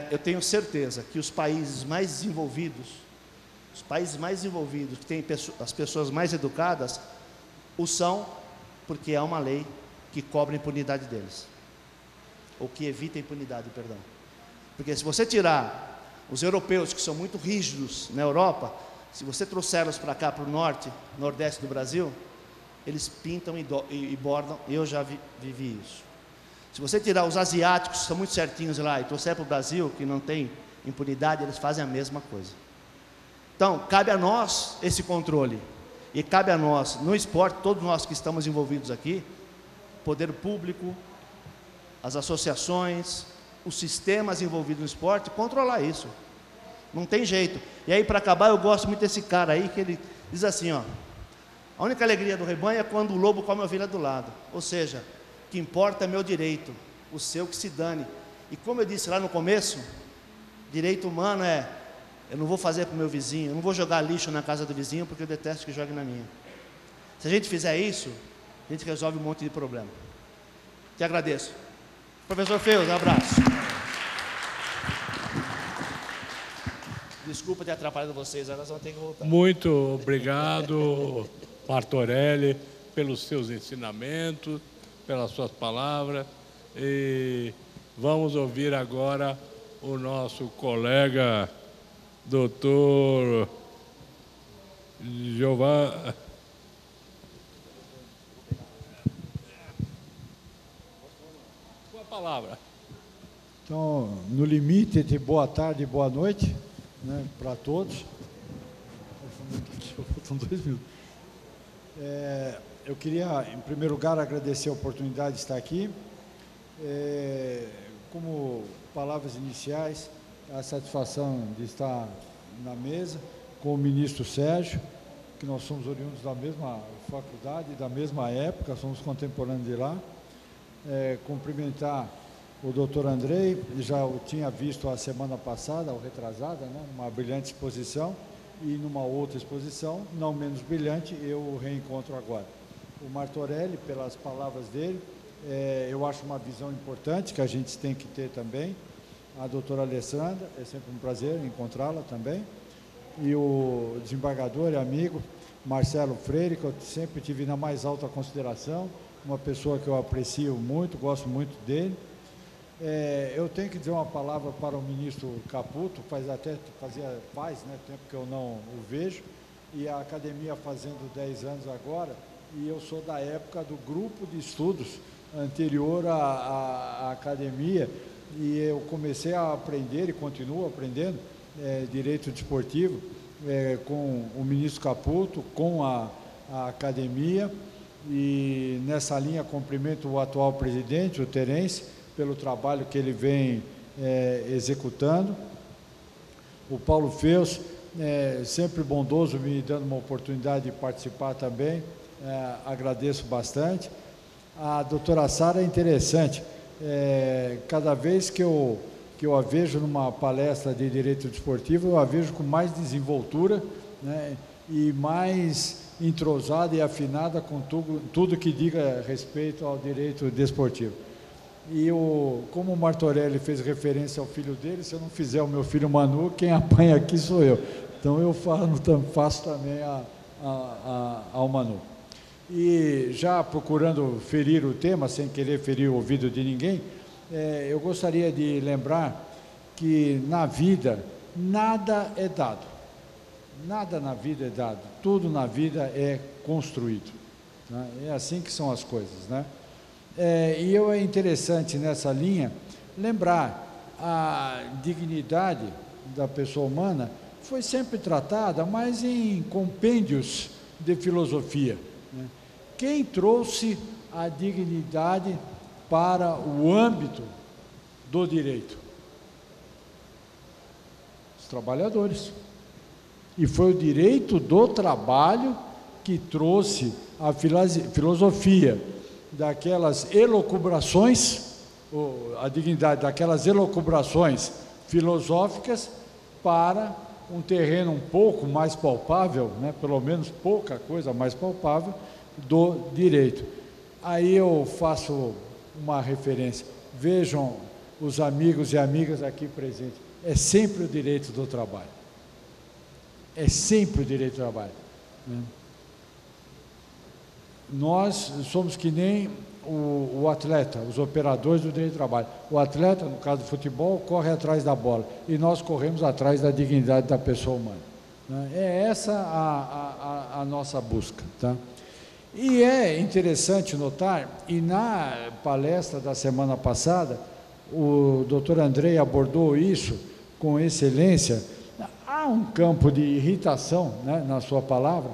eu tenho certeza que os países mais desenvolvidos, que têm as pessoas mais educadas, o são porque há uma lei que cobra a impunidade deles, ou que evita a impunidade, perdão. Porque se você tirar os europeus, que são muito rígidos na Europa, se você trouxer-los para cá, para o nordeste do Brasil, eles pintam e bordam. Eu já vivi isso. Se você tirar os asiáticos, que são muito certinhos lá, e trouxer para o Brasil, que não tem impunidade, eles fazem a mesma coisa. Então, cabe a nós esse controle. E cabe a nós, no esporte, todos nós que estamos envolvidos aqui, poder público, as associações, os sistemas envolvidos no esporte, controlar isso. Não tem jeito. E aí, para acabar, eu gosto muito desse cara aí, que ele diz assim, ó: a única alegria do rebanho é quando o lobo come a ovelha do lado. Ou seja, o que importa é meu direito, o seu que se dane. E como eu disse lá no começo, direito humano é: eu não vou fazer para o meu vizinho, eu não vou jogar lixo na casa do vizinho, porque eu detesto que jogue na minha. Se a gente fizer isso, a gente resolve um monte de problema. Te agradeço. Professor Feus, um abraço. Desculpa ter atrapalhado vocês, agora nós vamos ter que voltar.
Muito obrigado, Martorelli, pelos seus ensinamentos, pelas suas palavras. E vamos ouvir agora o nosso colega, doutor Giovanni. Com a palavra.
Então, no limite entre boa tarde e boa noite, né, para todos. Faltam 2 minutos. Eu queria, em primeiro lugar, agradecer a oportunidade de estar aqui. Como palavras iniciais, a satisfação de estar na mesa com o ministro Sérgio, que nós somos oriundos da mesma faculdade, da mesma época, somos contemporâneos de lá. Cumprimentar o doutor Andrei, já o tinha visto a semana passada, ou retrasada, né, numa brilhante exposição, e numa outra exposição, não menos brilhante, eu o reencontro agora. O Martorelli, pelas palavras dele, eu acho uma visão importante que a gente tem que ter também. A doutora Alessandra, é sempre um prazer encontrá-la também. E o desembargador e amigo Marcelo Freire, que eu sempre tive na mais alta consideração, uma pessoa que eu aprecio muito, gosto muito dele. Eu tenho que dizer uma palavra para o ministro Caputo, faz tempo que eu não o vejo, e a academia fazendo 10 anos agora, e eu sou da época do grupo de estudos anterior à academia, e eu comecei a aprender e continuo aprendendo direito desportivo com o ministro Caputo, com a academia, e nessa linha cumprimento o atual presidente, o Terence, pelo trabalho que ele vem executando. O Paulo Feus, sempre bondoso, me dando uma oportunidade de participar também, agradeço bastante. A doutora Sara é interessante, cada vez que eu a vejo numa palestra de direito desportivo, eu a vejo com mais desenvoltura, né, e mais entrosada e afinada com tudo que diga respeito ao direito desportivo. E como o Martorelli fez referência ao filho dele, se eu não fizer o meu filho Manu, quem apanha aqui sou eu. Então eu faço também ao Manu. E já procurando ferir o tema, sem querer ferir o ouvido de ninguém, eu gostaria de lembrar que na vida nada é dado. Nada na vida é dado. Tudo na vida é construído, né? É assim que são as coisas, né? E é interessante nessa linha lembrar a dignidade da pessoa humana foi sempre tratada, mas em compêndios de filosofia, né? Quem trouxe a dignidade para o âmbito do direito? Os trabalhadores. E foi o direito do trabalho que trouxe a filosofia daquelas elucubrações, a dignidade daquelas elucubrações filosóficas para um terreno um pouco mais palpável, né, pelo menos pouca coisa mais palpável, do direito. Aí eu faço uma referência. Vejam os amigos e amigas aqui presentes. É sempre o direito do trabalho. É sempre o direito do trabalho, né? Nós somos que nem o atleta, os operadores do direito do trabalho. O atleta, no caso do futebol, corre atrás da bola e nós corremos atrás da dignidade da pessoa humana, né? É essa a nossa busca, tá? E é interessante notar, e na palestra da semana passada, o doutor Andrei abordou isso com excelência. Há um campo de irritação, né, na sua palavra,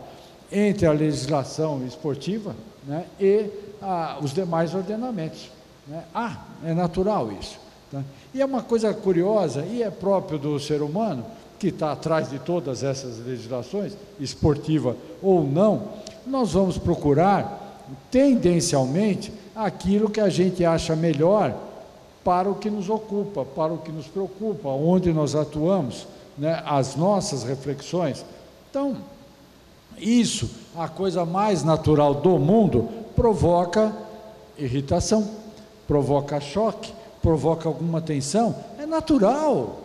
entre a legislação esportiva, né, e os demais ordenamentos, né? É natural isso. Tá? E é uma coisa curiosa, e é próprio do ser humano, que está atrás de todas essas legislações, esportiva ou não, nós vamos procurar, tendencialmente, aquilo que a gente acha melhor para o que nos ocupa, para o que nos preocupa, onde nós atuamos, né, as nossas reflexões. Então, isso, a coisa mais natural do mundo, provoca irritação, provoca choque, provoca alguma tensão. É natural,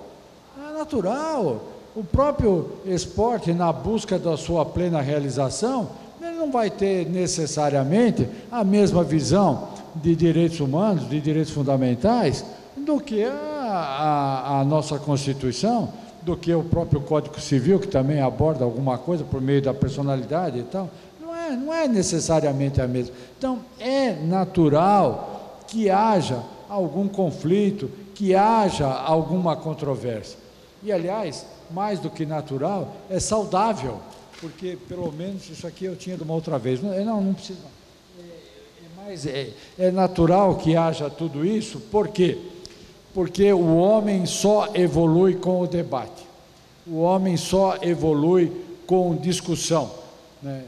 é natural. O próprio esporte, na busca da sua plena realização, ele não vai ter necessariamente a mesma visão de direitos humanos, de direitos fundamentais, do que a nossa Constituição, do que o próprio Código Civil, que também aborda alguma coisa por meio da personalidade e tal. Não é necessariamente a mesma. Então, é natural que haja algum conflito, que haja alguma controvérsia. E, aliás, mais do que natural, é saudável, porque, pelo menos, isso aqui eu tinha de uma outra vez. Não precisa. É natural que haja tudo isso, por quê? Porque o homem só evolui com o debate, o homem só evolui com discussão, né?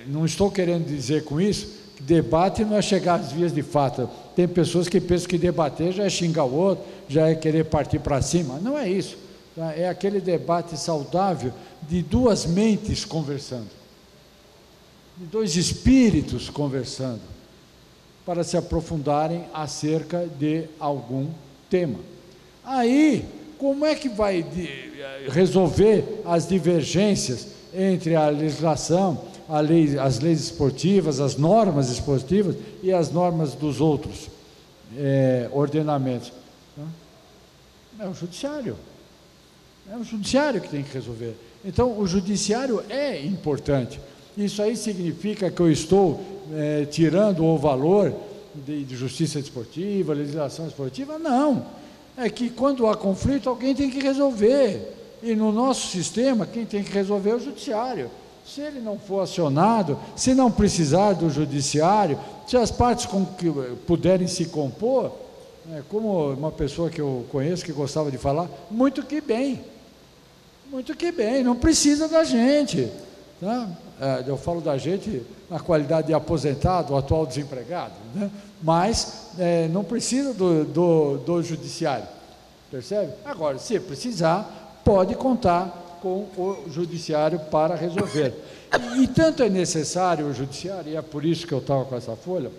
Não estou querendo dizer com isso que debate não é chegar às vias de fato. Tem pessoas que pensam que debater já é xingar o outro, já é querer partir para cima. Não é isso, tá? É aquele debate saudável de duas mentes conversando, de dois espíritos conversando, para se aprofundarem acerca de algum tema. Aí, como é que vai resolver as divergências entre a legislação, as leis esportivas, as normas esportivas e as normas dos outros ordenamentos? É o judiciário. É o judiciário que tem que resolver. Então, o judiciário é importante. Isso aí significa que eu estou tirando o valor de justiça esportiva, legislação esportiva? Não. É que quando há conflito, alguém tem que resolver. E no nosso sistema, quem tem que resolver é o judiciário. Se ele não for acionado, se não precisar do judiciário, se as partes puderem se compor, como uma pessoa que eu conheço, que gostava de falar, muito que bem, não precisa da gente. Tá? Eu falo da gente na qualidade de aposentado, atual desempregado, né? Mas não precisa do judiciário, percebe? Agora, se precisar, pode contar com o judiciário para resolver. E tanto é necessário o judiciário, e é por isso que eu estava com essa folha.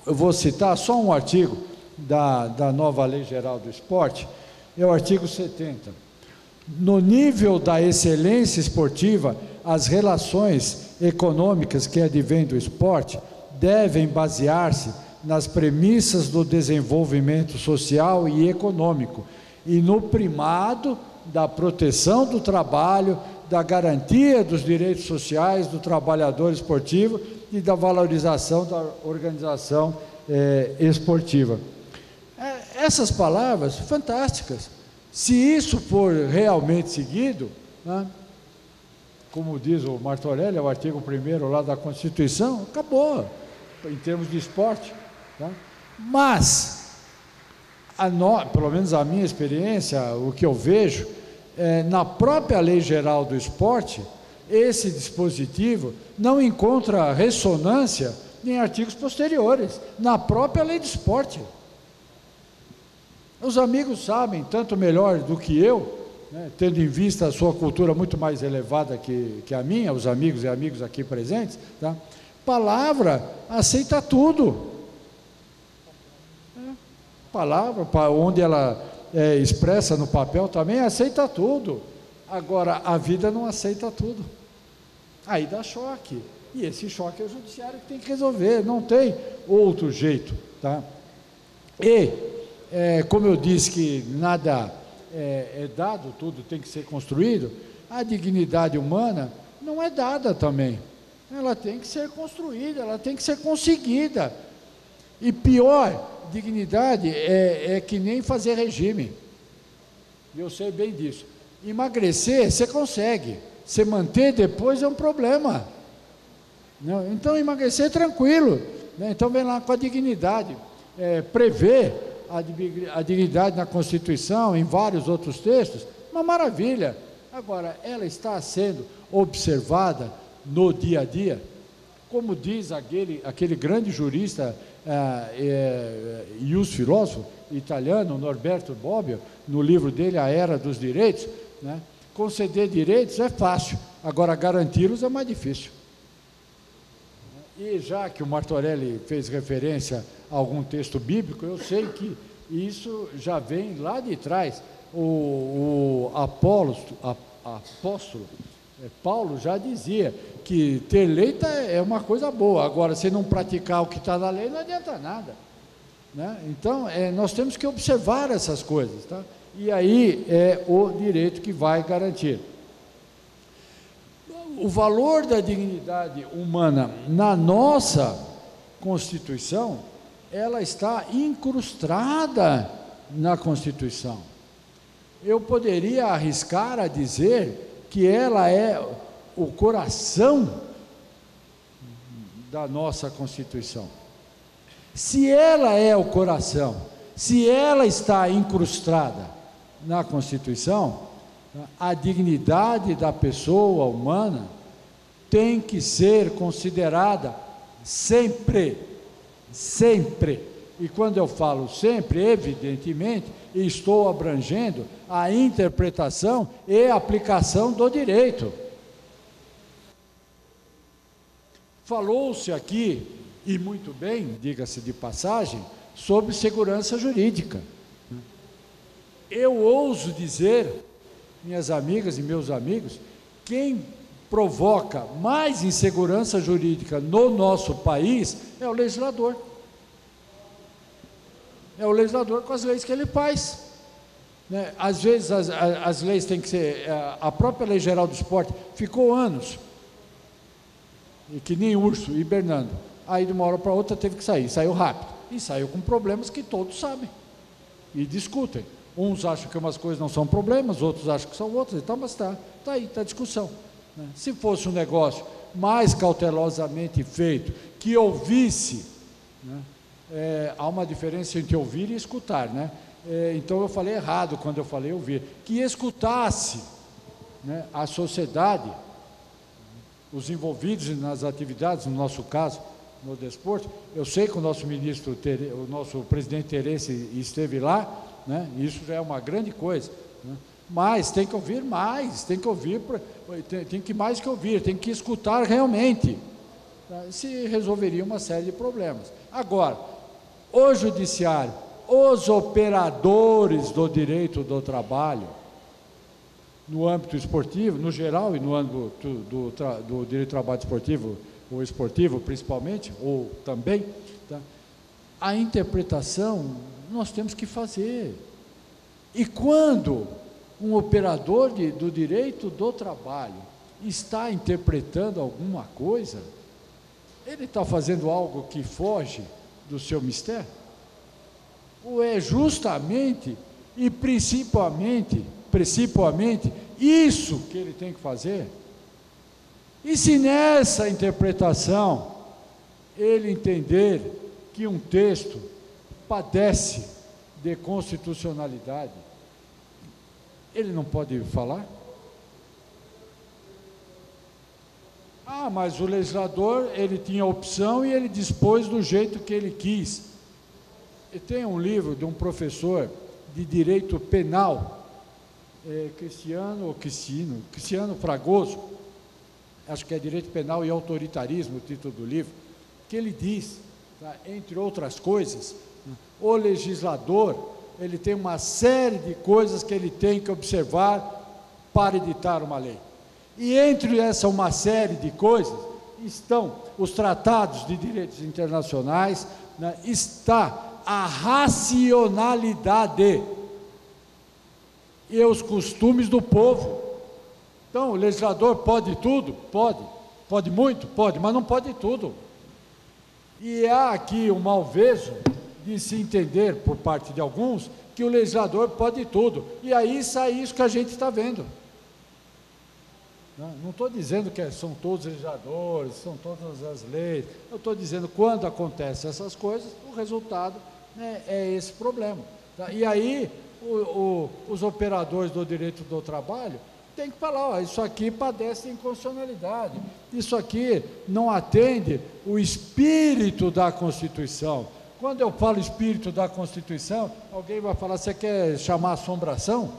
Eu vou citar só um artigo da nova Lei Geral do Esporte, é o artigo 70. No nível da excelência esportiva, as relações econômicas que advêm do esporte devem basear-se nas premissas do desenvolvimento social e econômico e no primado da proteção do trabalho, da garantia dos direitos sociais do trabalhador esportivo e da valorização da organização esportiva. Essas palavras fantásticas. Se isso for realmente seguido, né, como diz o Martorelli, é o artigo 1º lá da Constituição, acabou, em termos de esporte. Tá? Mas, pelo menos a minha experiência, o que eu vejo, na própria Lei Geral do Esporte, esse dispositivo não encontra ressonância em artigos posteriores, na própria Lei do Esporte. Os amigos sabem, tanto melhor do que eu, né, tendo em vista a sua cultura muito mais elevada que a minha, os amigos e amigos aqui presentes, tá? Palavra aceita tudo. Palavra, onde ela é expressa no papel, também aceita tudo. Agora, a vida não aceita tudo. Aí dá choque. E esse choque é o judiciário que tem que resolver, não tem outro jeito. Tá? Como eu disse que nada é dado, tudo tem que ser construído, a dignidade humana não é dada também. Ela tem que ser construída, ela tem que ser conseguida. E pior, dignidade é que nem fazer regime. Eu sei bem disso. Emagrecer, você consegue. Se manter depois é um problema. Não, então, emagrecer é tranquilo. Né? Então, vem lá com a dignidade. Prever a dignidade na Constituição, em vários outros textos, uma maravilha. Agora, ela está sendo observada no dia a dia? Como diz aquele grande jurista e os filósofo italiano, Norberto Bobbio, no livro dele, A Era dos Direitos, né? Conceder direitos é fácil, agora garanti-los é mais difícil. E já que o Martorelli fez referência a algum texto bíblico, eu sei que isso já vem lá de trás. O apóstolo Paulo já dizia que ter lei é uma coisa boa, agora, se não praticar o que está na lei, não adianta nada, né? Então, nós temos que observar essas coisas, tá? E aí é o direito que vai garantir. O valor da dignidade humana na nossa Constituição, ela está incrustada na Constituição. Eu poderia arriscar a dizer que ela é o coração da nossa Constituição. Se ela é o coração, se ela está incrustada na Constituição, a dignidade da pessoa humana tem que ser considerada sempre, sempre. E quando eu falo sempre, evidentemente, estou abrangendo a interpretação e aplicação do direito. Falou-se aqui, e muito bem, diga-se de passagem, sobre segurança jurídica. Eu ouso dizer, minhas amigas e meus amigos, quem provoca mais insegurança jurídica no nosso país é o legislador. É o legislador com as leis que ele faz, né? Às vezes as leis têm que ser... A própria Lei Geral do Esporte ficou anos, e que nem urso hibernando. Aí de uma hora para outra teve que sair, saiu rápido, e saiu com problemas que todos sabem, e discutem. Uns acham que umas coisas não são problemas, outros acham que são outras, então, mas está aí, está a discussão, né? Se fosse um negócio mais cautelosamente feito, que ouvisse, né? Há uma diferença entre ouvir e escutar, né? Então eu falei errado quando eu falei ouvir, que escutasse, né, a sociedade, os envolvidos nas atividades, no nosso caso, no desporto. Eu sei que o nosso ministro, o nosso presidente Terence esteve lá, né? Isso já é uma grande coisa, né? Mas tem que ouvir mais, tem que ouvir, tem que mais que ouvir, tem que escutar realmente, tá? Se resolveria uma série de problemas. Agora, o judiciário, os operadores do direito do trabalho, no âmbito esportivo, no geral, e no âmbito do direito do trabalho esportivo, ou esportivo principalmente, ou também, tá? A interpretação nós temos que fazer. E quando um operador do direito do trabalho está interpretando alguma coisa, ele está fazendo algo que foge do seu mistério? Ou é justamente e principalmente isso que ele tem que fazer? E se nessa interpretação ele entender que um texto padece de constitucionalidade, ele não pode falar? Ah, mas o legislador, ele tinha opção e ele dispôs do jeito que ele quis. E tem um livro de um professor de direito penal, Cristiano Fragoso, acho que é Direito Penal e Autoritarismo, o título do livro, que ele diz, tá, entre outras coisas, o legislador, ele tem uma série de coisas que ele tem que observar para editar uma lei. E entre essa uma série de coisas estão os tratados de direitos internacionais, né, está a racionalidade e os costumes do povo. Então, o legislador pode tudo? Pode muito? Pode, mas não pode tudo. E há aqui um malveso de se entender por parte de alguns que o legislador pode tudo, e aí sai isso que a gente está vendo. Não estou dizendo que são todos legisladores, são todas as leis, eu estou dizendo quando acontecem essas coisas, o resultado É esse problema. Tá? E aí, os operadores do direito do trabalho têm que falar, ó, isso aqui padece inconstitucionalidade, isso aqui não atende o espírito da Constituição. Quando eu falo espírito da Constituição, alguém vai falar, você quer chamar assombração?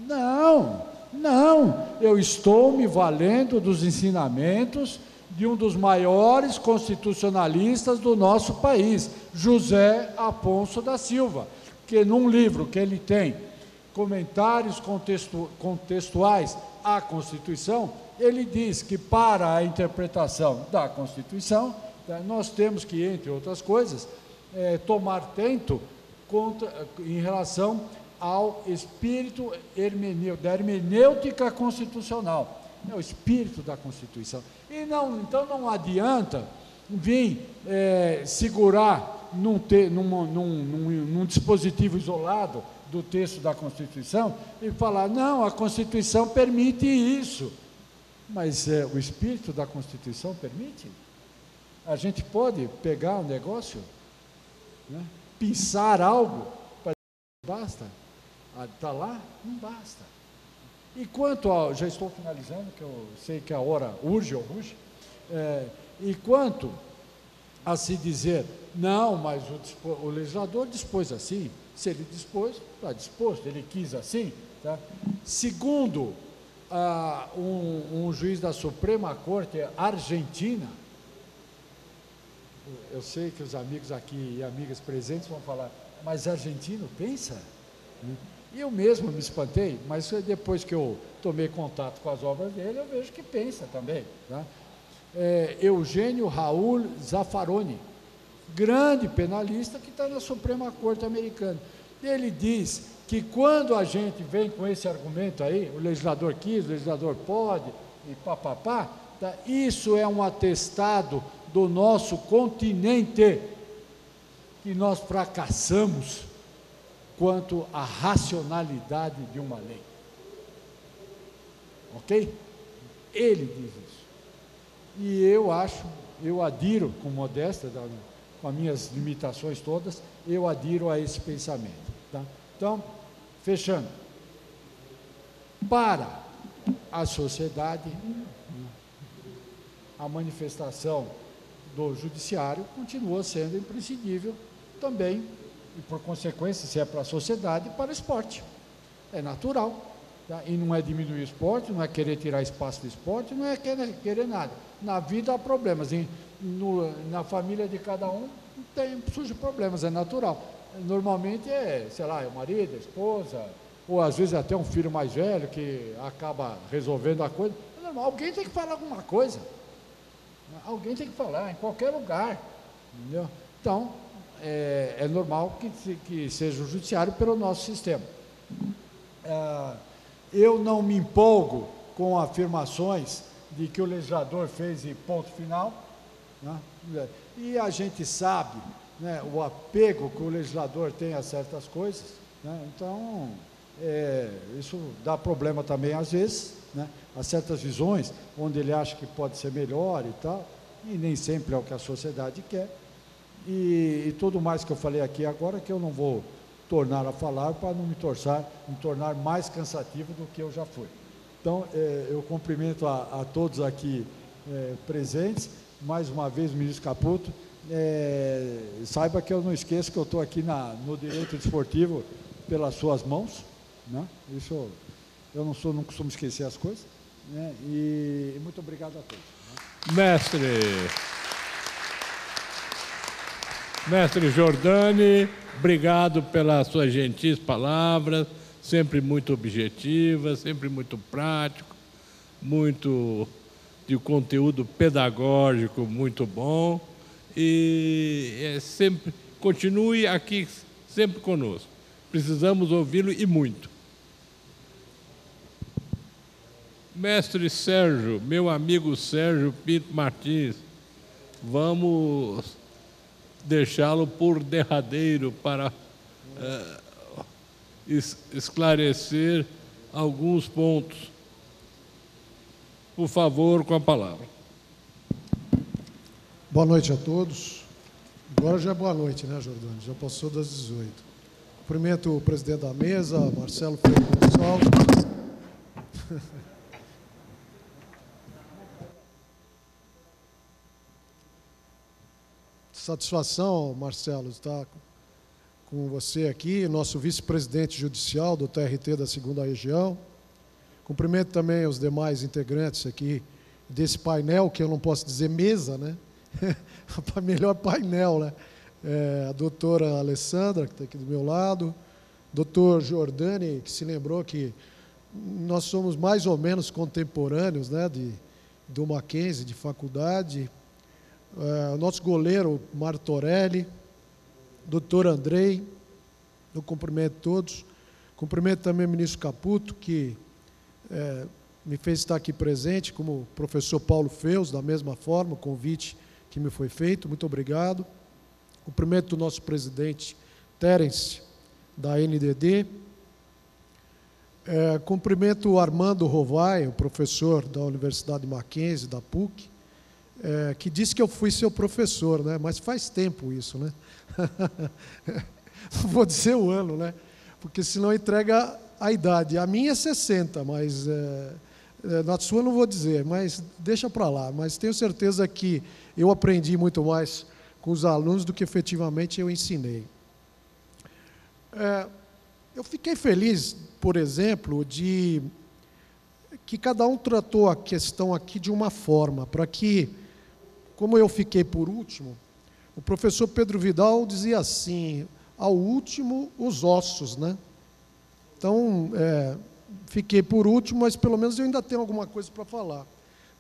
Não, eu estou me valendo dos ensinamentos de um dos maiores constitucionalistas do nosso país, José Afonso da Silva, que num livro que ele tem, Comentários Contextuais à Constituição, ele diz que para a interpretação da Constituição, nós temos que, entre outras coisas, tomar atento em relação ao espírito da hermenêutica constitucional, o espírito da Constituição. E então não adianta vir segurar num dispositivo isolado do texto da Constituição e falar, não, a Constituição permite isso, mas o espírito da Constituição permite? A gente pode pegar um negócio, pensar algo, basta? Está lá? Não basta. E quanto já estou finalizando, que eu sei que a hora urge ou ruge, e quanto a se dizer, não, mas o legislador dispôs assim, se ele dispôs, está disposto, ele quis assim, tá? Segundo um juiz da Suprema Corte Argentina, eu sei que os amigos aqui e amigas presentes vão falar, mas argentino pensa? E eu mesmo me espantei, mas depois que eu tomei contato com as obras dele, eu vejo que pensa também. Tá? Eugênio Raul Zaffaroni, grande penalista que está na Suprema Corte Americana. Ele diz que quando a gente vem com esse argumento aí, o legislador quis, o legislador pode, e papapá, tá? Isso é um atestado do nosso continente, que nós fracassamos quanto à racionalidade de uma lei. Ok? Ele diz isso. E eu adiro, com modéstia, com as minhas limitações todas, eu adiro a esse pensamento. Tá? Então, fechando. Para a sociedade, a manifestação do judiciário continua sendo imprescindível também, e por consequência, se é para a sociedade, para o esporte. É natural. Tá? E não é diminuir o esporte, não é querer tirar espaço do esporte, não é querer nada. Na vida há problemas, na família de cada um surgem problemas, é natural. Normalmente sei lá, é o marido, a esposa, ou às vezes até um filho mais velho que acaba resolvendo a coisa. É normal, alguém tem que falar alguma coisa. Alguém tem que falar, em qualquer lugar. Entendeu? Então, é normal que seja o judiciário pelo nosso sistema. Eu não me empolgo com afirmações de que o legislador fez e ponto final, né? E a gente sabe, né, o apego que o legislador tem a certas coisas, né? Então, isso dá problema também às vezes, né? A certas visões, onde ele acha que pode ser melhor e tal, e nem sempre é o que a sociedade quer. E tudo mais que eu falei aqui agora, que eu não vou tornar a falar para não me tornar mais cansativo do que eu já fui. Então, eu cumprimento a todos aqui presentes, mais uma vez o ministro Caputo, saiba que eu não esqueço que eu estou aqui no direito desportivo pelas suas mãos, né? Isso, eu não costumo esquecer as coisas, né? E muito obrigado a todos. Né?
Mestre Giordani, obrigado pelas suas gentis palavras, sempre muito objetivas, sempre muito prático, muito de conteúdo pedagógico muito bom, e sempre continue aqui sempre conosco. Precisamos ouvi-lo e muito. Mestre Sérgio, meu amigo Sérgio Pinto Martins, vamos deixá-lo por derradeiro para esclarecer alguns pontos. Por favor, com a palavra.
Boa noite a todos. Agora já é boa noite, né, Jordânia? Já passou das 18. Cumprimento o presidente da mesa, Marcelo Freire Gonçalves. Satisfação, Marcelo, estar com você aqui, nosso vice-presidente judicial do TRT da 2ª Região. Cumprimento também os demais integrantes aqui desse painel, que eu não posso dizer mesa, né? Melhor painel, né? A doutora Alessandra, que está aqui do meu lado, doutor Jordani, que se lembrou que nós somos mais ou menos contemporâneos, né, do Mackenzie, de faculdade, o nosso goleiro Martorelli, doutor Andrei, eu cumprimento todos, cumprimento também o ministro Caputo, que me fez estar aqui presente, como o professor Paulo Feus, da mesma forma, o convite que me foi feito, muito obrigado. Cumprimento o nosso presidente Terence, da NDD. Cumprimento o Armando Rovai, o professor da Universidade Mackenzie, da PUC, que disse que eu fui seu professor, né? Mas faz tempo isso, né? Não vou dizer o ano, né? Porque senão entrega a idade. A minha é 60, mas na sua não vou dizer, mas deixa para lá. Mas tenho certeza que eu aprendi muito mais com os alunos do que efetivamente eu ensinei. Eu fiquei feliz, por exemplo, de que cada um tratou a questão aqui de uma forma, para que, como eu fiquei por último, o professor Pedro Vidal dizia assim, ao último, os ossos, né? Então, fiquei por último, mas pelo menos eu ainda tenho alguma coisa para falar,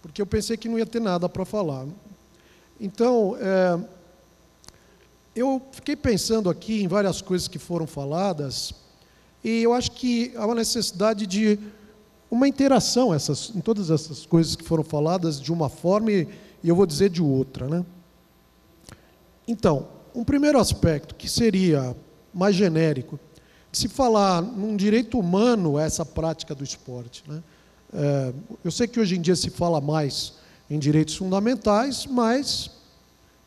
porque eu pensei que não ia ter nada para falar. Então, eu fiquei pensando aqui em várias coisas que foram faladas, e eu acho que há uma necessidade de uma interação em todas essas coisas que foram faladas de uma forma e eu vou dizer de outra, né? Então, um primeiro aspecto que seria mais genérico, se falar num direito humano essa prática do esporte, né? Eu sei que hoje em dia se fala mais em direitos fundamentais, mas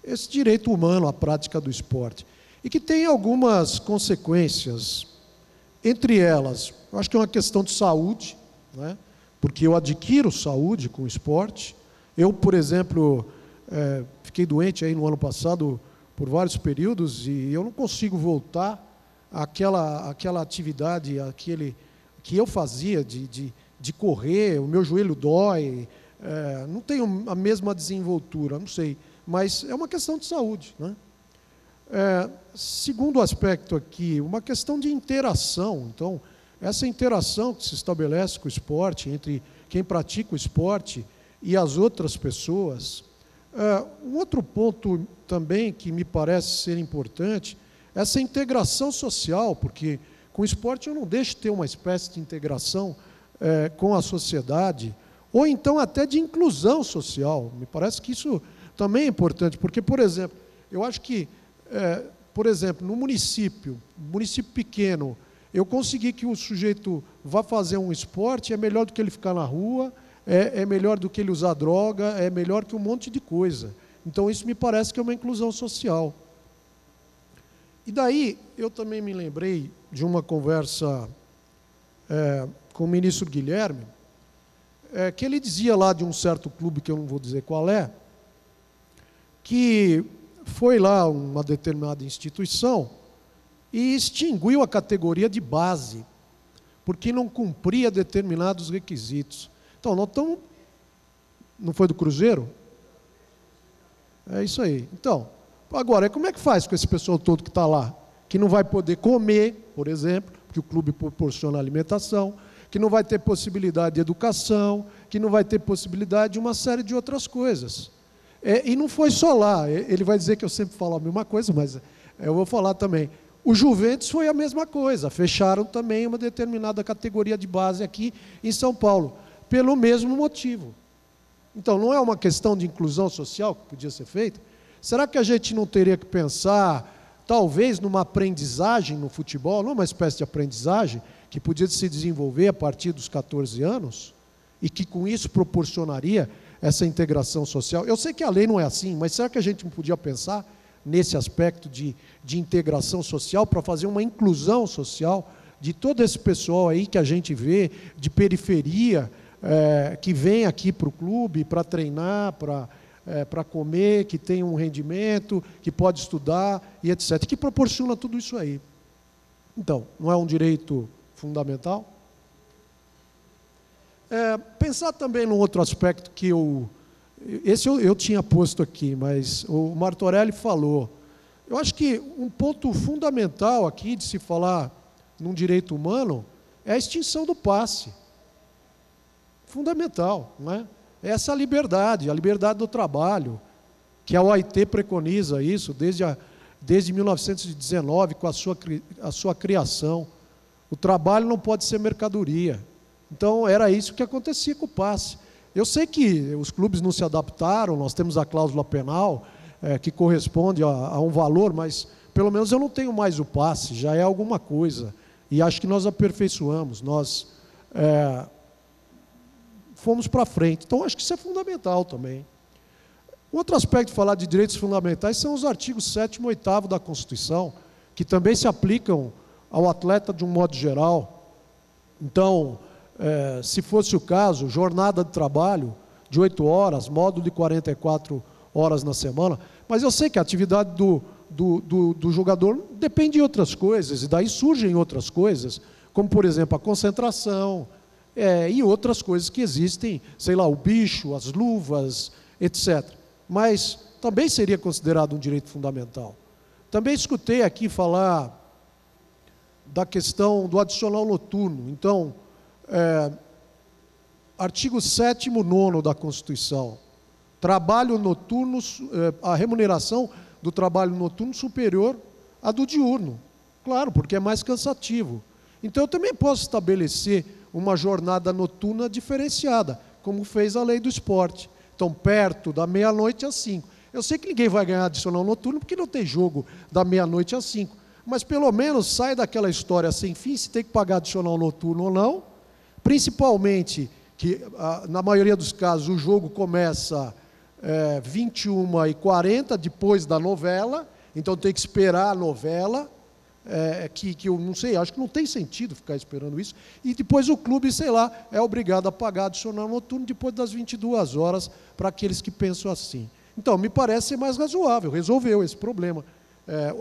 esse direito humano, a prática do esporte, e que tem algumas consequências, entre elas, eu acho que é uma questão de saúde, né? Porque eu adquiro saúde com o esporte. Eu, por exemplo, fiquei doente aí no ano passado por vários períodos e eu não consigo voltar àquela atividade, que eu fazia de correr, o meu joelho dói, não tenho a mesma desenvoltura, não sei, mas é uma questão de saúde, né? Segundo aspecto aqui, uma questão de interação. Então, essa interação que se estabelece com o esporte, entre quem pratica o esporte e as outras pessoas. Um outro ponto também que me parece ser importante, essa integração social, porque com o esporte eu não deixo de ter uma espécie de integração com a sociedade, ou então até de inclusão social. Me parece que isso também é importante, porque, por exemplo, eu acho que, por exemplo, no município pequeno, eu consegui que o sujeito vá fazer um esporte, é melhor do que ele ficar na rua, é melhor do que ele usar droga, é melhor que um monte de coisa. Então, isso me parece que é uma inclusão social. E daí, eu também me lembrei de uma conversa com o ministro Guilherme, que ele dizia lá de um certo clube, que eu não vou dizer qual é, que foi lá uma determinada instituição e extinguiu a categoria de base, porque não cumpria determinados requisitos. Então, nós estamos... Não foi do Cruzeiro? É isso aí. Então, agora, como é que faz com esse pessoal todo que está lá? Que não vai poder comer, por exemplo, porque o clube proporciona alimentação, que não vai ter possibilidade de educação, que não vai ter possibilidade de uma série de outras coisas. E não foi só lá. Ele vai dizer que eu sempre falo a mesma coisa, mas eu vou falar também. O Juventus foi a mesma coisa, fecharam também uma determinada categoria de base aqui em São Paulo, pelo mesmo motivo. Então, não é uma questão de inclusão social que podia ser feita? Será que a gente não teria que pensar, talvez, numa aprendizagem no futebol, não uma espécie de aprendizagem, que podia se desenvolver a partir dos 14 anos, e que com isso proporcionaria essa integração social? Eu sei que a lei não é assim, mas será que a gente não podia pensar nesse aspecto de integração social, para fazer uma inclusão social de todo esse pessoal aí que a gente vê, de periferia, que vem aqui para o clube para treinar, para comer, que tem um rendimento, que pode estudar e etc., que proporciona tudo isso aí. Então, não é um direito fundamental? Pensar também num outro aspecto que eu tinha posto aqui, mas o Martorelli falou. Eu acho que um ponto fundamental aqui de se falar num direito humano é a extinção do passe. Fundamental, não é? Essa liberdade, a liberdade do trabalho, que a OIT preconiza isso desde 1919, com a sua criação. O trabalho não pode ser mercadoria. Então, era isso que acontecia com o passe. Eu sei que os clubes não se adaptaram, nós temos a cláusula penal, que corresponde a um valor, mas, pelo menos, eu não tenho mais o passe, já é alguma coisa. E acho que nós aperfeiçoamos, nós fomos para frente. Então, acho que isso é fundamental também. Outro aspecto de falar de direitos fundamentais são os artigos 7º e 8º da Constituição, que também se aplicam ao atleta de um modo geral. Então, se fosse o caso, jornada de trabalho de 8 horas, módulo de 44 horas na semana, mas eu sei que a atividade do jogador depende de outras coisas, e daí surgem outras coisas, como, por exemplo, a concentração, e outras coisas que existem, sei lá, o bicho, as luvas, etc. Mas também seria considerado um direito fundamental. Também escutei aqui falar da questão do adicional noturno. Então, artigo 7º, 9º da Constituição. Trabalho noturno, a remuneração do trabalho noturno superior à do diurno. Claro, porque é mais cansativo. Então, eu também posso estabelecer uma jornada noturna diferenciada, como fez a lei do esporte. Então, perto da meia-noite às 5. Eu sei que ninguém vai ganhar adicional noturno, porque não tem jogo da meia-noite às 5. Mas, pelo menos, sai daquela história sem fim, se tem que pagar adicional noturno ou não. Principalmente que, na maioria dos casos, o jogo começa 21h40, depois da novela. Então, tem que esperar a novela. Que eu não sei, acho que não tem sentido ficar esperando isso, e depois o clube, sei lá, é obrigado a pagar adicional noturno depois das 22 horas para aqueles que pensam assim. Então, me parece ser mais razoável, resolveu esse problema.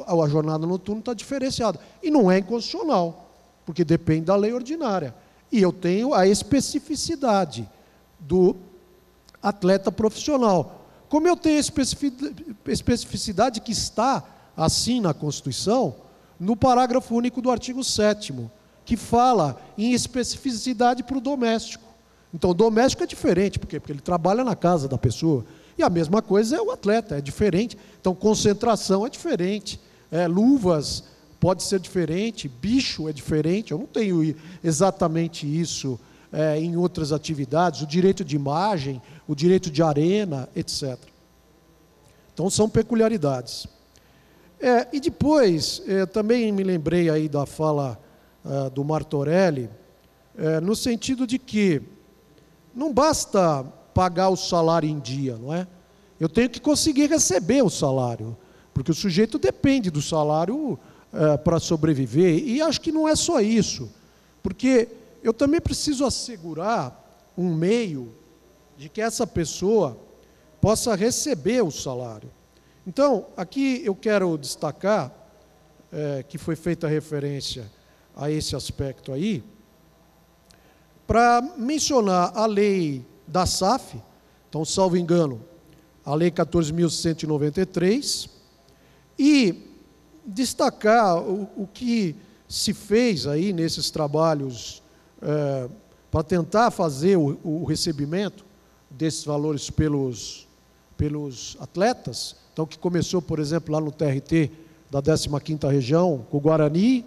A jornada noturna está diferenciada, e não é inconstitucional, porque depende da lei ordinária. E eu tenho a especificidade do atleta profissional. Como eu tenho a especificidade que está assim na Constituição, no parágrafo único do artigo 7º, que fala em especificidade para o doméstico. Então, o doméstico é diferente, por quê? Porque ele trabalha na casa da pessoa. E a mesma coisa é o atleta, é diferente. Então, concentração é diferente. Luvas pode ser diferente, bicho é diferente. Eu não tenho exatamente isso em outras atividades, o direito de imagem, o direito de arena, etc. Então, são peculiaridades. E depois, também me lembrei aí da fala do Martorelli, no sentido de que não basta pagar o salário em dia, não é? Eu tenho que conseguir receber o salário, porque o sujeito depende do salário para sobreviver, e acho que não é só isso, porque eu também preciso assegurar um meio de que essa pessoa possa receber o salário. Então, aqui eu quero destacar, que foi feita referência a esse aspecto aí, para mencionar a lei da SAF, então, salvo engano, a lei 14.193, e destacar o que se fez aí nesses trabalhos para tentar fazer o recebimento desses valores pelos atletas. Então, que começou, por exemplo, lá no TRT da 15ª região, com o Guarani,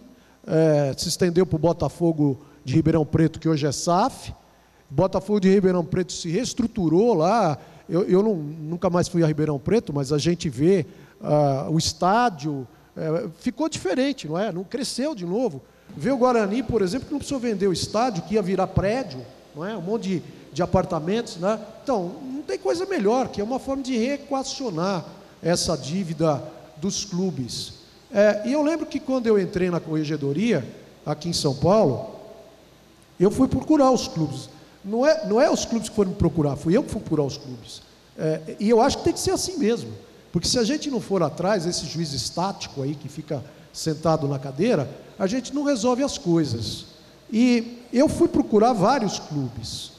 se estendeu para o Botafogo de Ribeirão Preto, que hoje é SAF. Botafogo de Ribeirão Preto se reestruturou lá. Eu nunca mais fui a Ribeirão Preto, mas a gente vê o estádio, ficou diferente, não é? Não cresceu de novo. Vê o Guarani, por exemplo, que não precisou vender o estádio, que ia virar prédio, não é? Um monte de apartamentos, né? Então, não tem coisa melhor, que é uma forma de reequacionar essa dívida dos clubes. E eu lembro que quando eu entrei na corregedoria, aqui em São Paulo, eu fui procurar os clubes. Não é os clubes que foram me procurar, fui eu que fui procurar os clubes. E eu acho que tem que ser assim mesmo. Porque se a gente não for atrás, esse juiz estático aí que fica sentado na cadeira, a gente não resolve as coisas. E eu fui procurar vários clubes.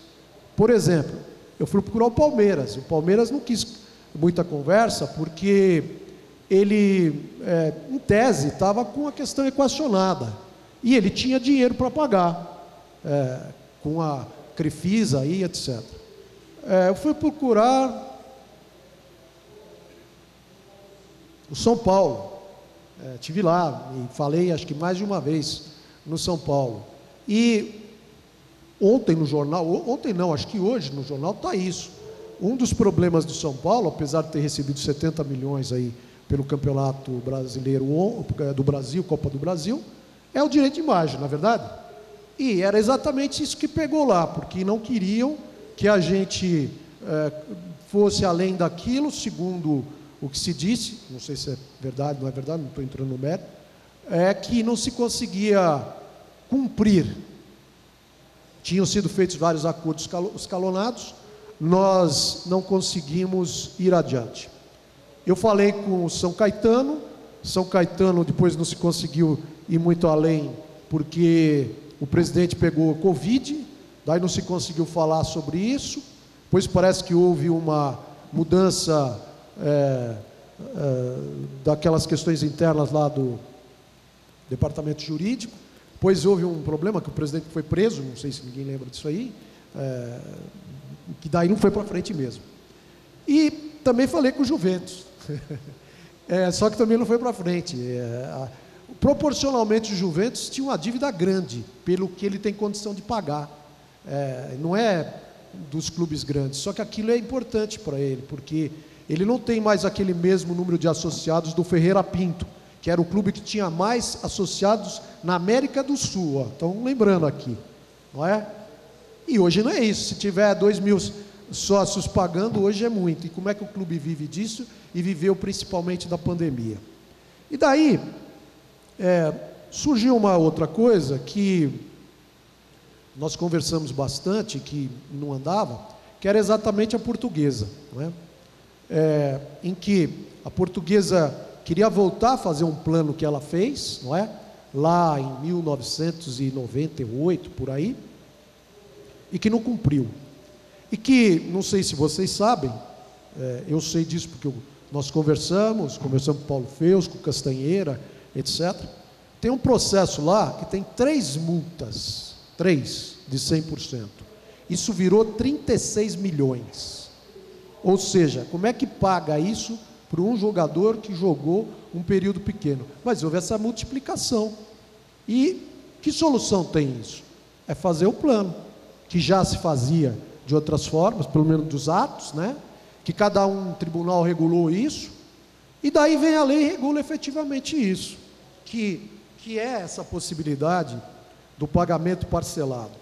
Por exemplo, eu fui procurar o Palmeiras. O Palmeiras não quis muita conversa porque ele, em tese, estava com a questão equacionada. E ele tinha dinheiro para pagar, com a Crefisa aí, etc. Eu fui procurar o São Paulo. Estive lá e falei, acho que mais de uma vez, no São Paulo. E ontem no jornal, ontem não, acho que hoje no jornal está isso. Um dos problemas do São Paulo, apesar de ter recebido 70 milhões aí pelo Campeonato Brasileiro do Brasil, Copa do Brasil, é o direito de imagem, não é verdade? E era exatamente isso que pegou lá, porque não queriam que a gente fosse além daquilo, segundo o que se disse, não sei se é verdade, não é verdade, não estou entrando no mérito, que não se conseguia cumprir. Tinham sido feitos vários acordos escalonados, nós não conseguimos ir adiante. Eu falei com o São Caetano depois não se conseguiu ir muito além, porque o presidente pegou Covid, daí não se conseguiu falar sobre isso, pois parece que houve uma mudança daquelas questões internas lá do departamento jurídico, pois houve um problema que o presidente foi preso, não sei se ninguém lembra disso aí, que daí não foi para frente mesmo. E também falei com o Juventus, só que também não foi para frente. Proporcionalmente o Juventus tinha uma dívida grande, pelo que ele tem condição de pagar. Não é dos clubes grandes, só que aquilo é importante para ele, porque ele não tem mais aquele mesmo número de associados do Ferreira Pinto, que era o clube que tinha mais associados na América do Sul. Estão lembrando aqui, não é? E hoje não é isso. Se tiver 2.000 sócios pagando, hoje é muito. E como é que o clube vive disso? E viveu principalmente da pandemia. E daí, surgiu uma outra coisa que nós conversamos bastante, que não andava, que era exatamente a Portuguesa, não é? Em que a Portuguesa queria voltar a fazer um plano que ela fez, não é? Lá em 1998, por aí, e que não cumpriu. E que, não sei se vocês sabem, eu sei disso porque nós conversamos com o Paulo Feus, com Castanheira, etc. Tem um processo lá que tem 3 multas, 3 de 100%. Isso virou 36 milhões. Ou seja, como é que paga isso para um jogador que jogou um período pequeno? Mas houve essa multiplicação. E que solução tem isso? É fazer o plano, que já se fazia de outras formas, pelo menos dos atos, né? Que cada tribunal regulou isso, e daí vem a lei e regula efetivamente isso, que é essa possibilidade do pagamento parcelado.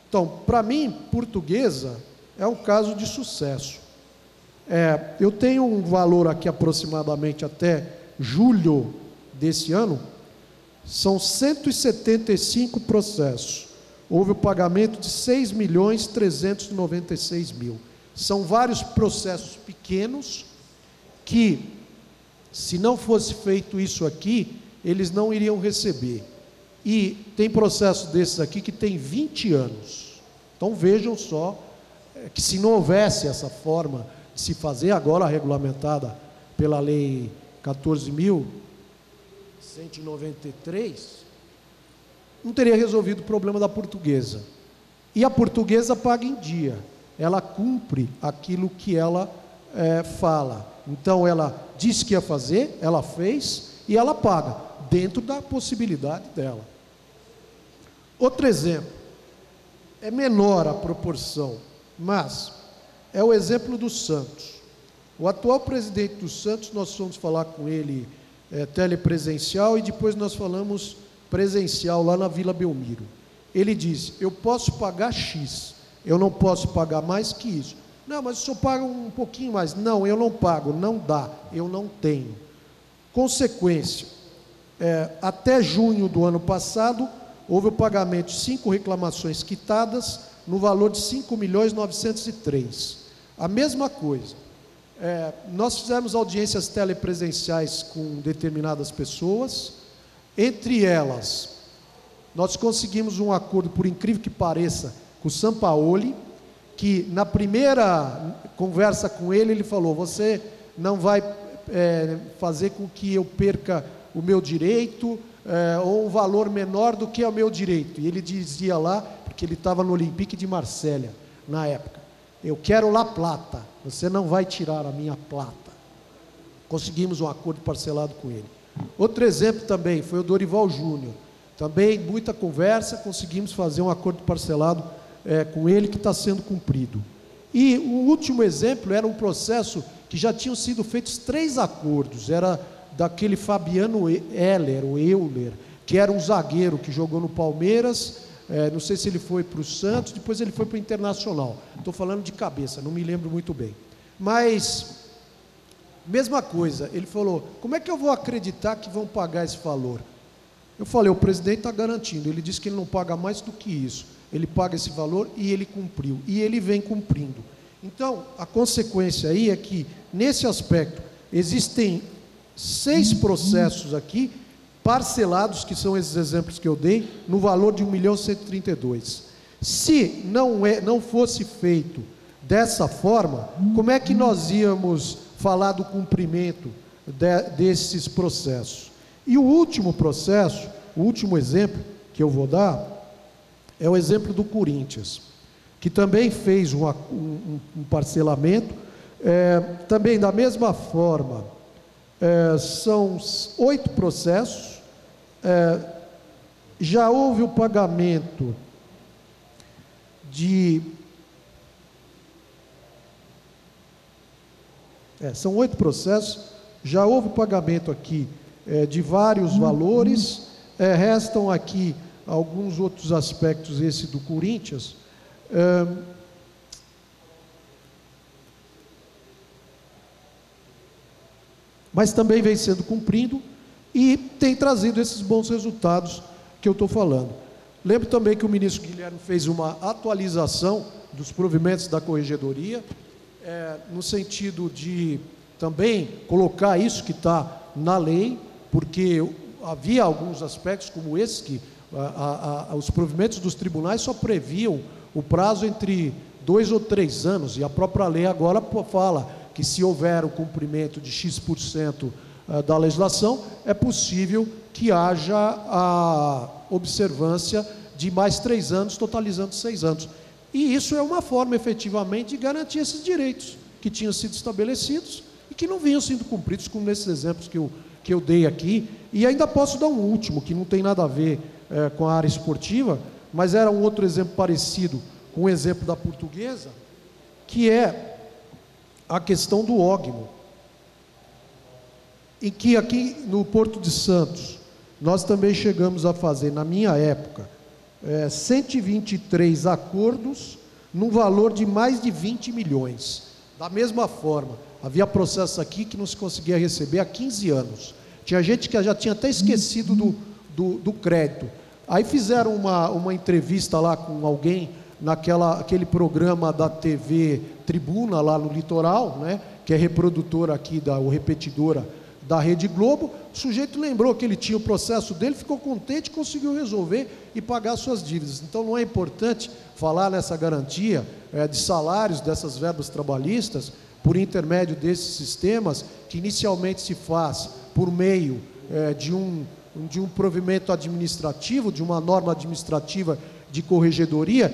Então, para mim, Portuguesa é um caso de sucesso. Eu tenho um valor aqui aproximadamente até julho desse ano, são 175 processos. Houve o pagamento de 6.396.000. São vários processos pequenos que, se não fosse feito isso aqui, eles não iriam receber. E tem processo desses aqui que tem 20 anos. Então vejam só que se não houvesse essa forma de se fazer, agora regulamentada pela Lei 14.193, não teria resolvido o problema da Portuguesa. E a Portuguesa paga em dia, ela cumpre aquilo que ela fala. Então ela disse que ia fazer, ela fez e ela paga, dentro da possibilidade dela. Outro exemplo, é menor a proporção, mas é o exemplo do Santos. O atual presidente do Santos, nós fomos falar com ele telepresencial e depois nós falamos presencial lá na Vila Belmiro. Ele disse: eu posso pagar X, eu não posso pagar mais que isso. Não, mas o senhor paga um pouquinho mais. Não, eu não pago, não dá, eu não tenho. Consequência, até junho do ano passado, houve o pagamento de 5 reclamações quitadas, no valor de 5.903.000. A mesma coisa, nós fizemos audiências telepresenciais com determinadas pessoas, entre elas, nós conseguimos um acordo, por incrível que pareça, com o Sampaoli, que na primeira conversa com ele, ele falou: você não vai fazer com que eu perca o meu direito, ou um valor menor do que é o meu direito. E ele dizia lá, porque ele estava no Olympique de Marselha, na época: eu quero La Plata, você não vai tirar a minha plata. Conseguimos um acordo parcelado com ele. Outro exemplo também foi o Dorival Júnior. Também muita conversa, conseguimos fazer um acordo parcelado com ele, que está sendo cumprido. E o último exemplo era um processo que já tinham sido feitos 3 acordos, era daquele Fabiano Euler, que era um zagueiro que jogou no Palmeiras, não sei se ele foi para o Santos, depois ele foi para o Internacional, estou falando de cabeça, não me lembro muito bem, mas, mesma coisa, ele falou: como é que eu vou acreditar que vão pagar esse valor? Eu falei: o presidente está garantindo. Ele disse que ele não paga mais do que isso, ele paga esse valor, e ele cumpriu, e ele vem cumprindo. Então, a consequência aí é que, nesse aspecto, existem 6 processos aqui, parcelados, que são esses exemplos que eu dei, no valor de 1.132.000. Se não fosse feito dessa forma, como é que nós íamos falar do cumprimento desses processos? E o último processo, o último exemplo que eu vou dar, é o exemplo do Corinthians, que também fez um parcelamento, também da mesma forma. São 8 processos, já houve o pagamento de... são 8 processos, já houve o pagamento aqui de vários valores, restam aqui alguns outros aspectos, esse do Corinthians, mas também vem sendo cumprido e tem trazido esses bons resultados que eu estou falando. Lembro também que o ministro Guilherme fez uma atualização dos provimentos da Corregedoria, no sentido de também colocar isso que está na lei, porque havia alguns aspectos como esse, que os provimentos dos tribunais só previam o prazo entre 2 ou 3 anos, e a própria lei agora fala que, se houver o cumprimento de X% da legislação, é possível que haja a observância de mais 3 anos, totalizando 6 anos. E isso é uma forma, efetivamente, de garantir esses direitos que tinham sido estabelecidos e que não vinham sendo cumpridos, como nesses exemplos que eu dei aqui. E ainda posso dar um último, que não tem nada a ver com a área esportiva, mas era um outro exemplo parecido com o exemplo da Portuguesa, que é a questão do ógmo, em que aqui no Porto de Santos, nós também chegamos a fazer, na minha época, 123 acordos, num valor de mais de 20 milhões. Da mesma forma, havia processo aqui que não se conseguia receber há 15 anos. Tinha gente que já tinha até esquecido do crédito. Aí fizeram uma entrevista lá com alguém, naquele programa da TV Tribuna, lá no litoral, né, que é reprodutora aqui, ou repetidora da Rede Globo. O sujeito lembrou que ele tinha o processo dele, ficou contente, conseguiu resolver e pagar suas dívidas. Então, não é importante falar nessa garantia de salários, dessas verbas trabalhistas, por intermédio desses sistemas, que inicialmente se faz por meio de um provimento administrativo, de uma norma administrativa de corregedoria,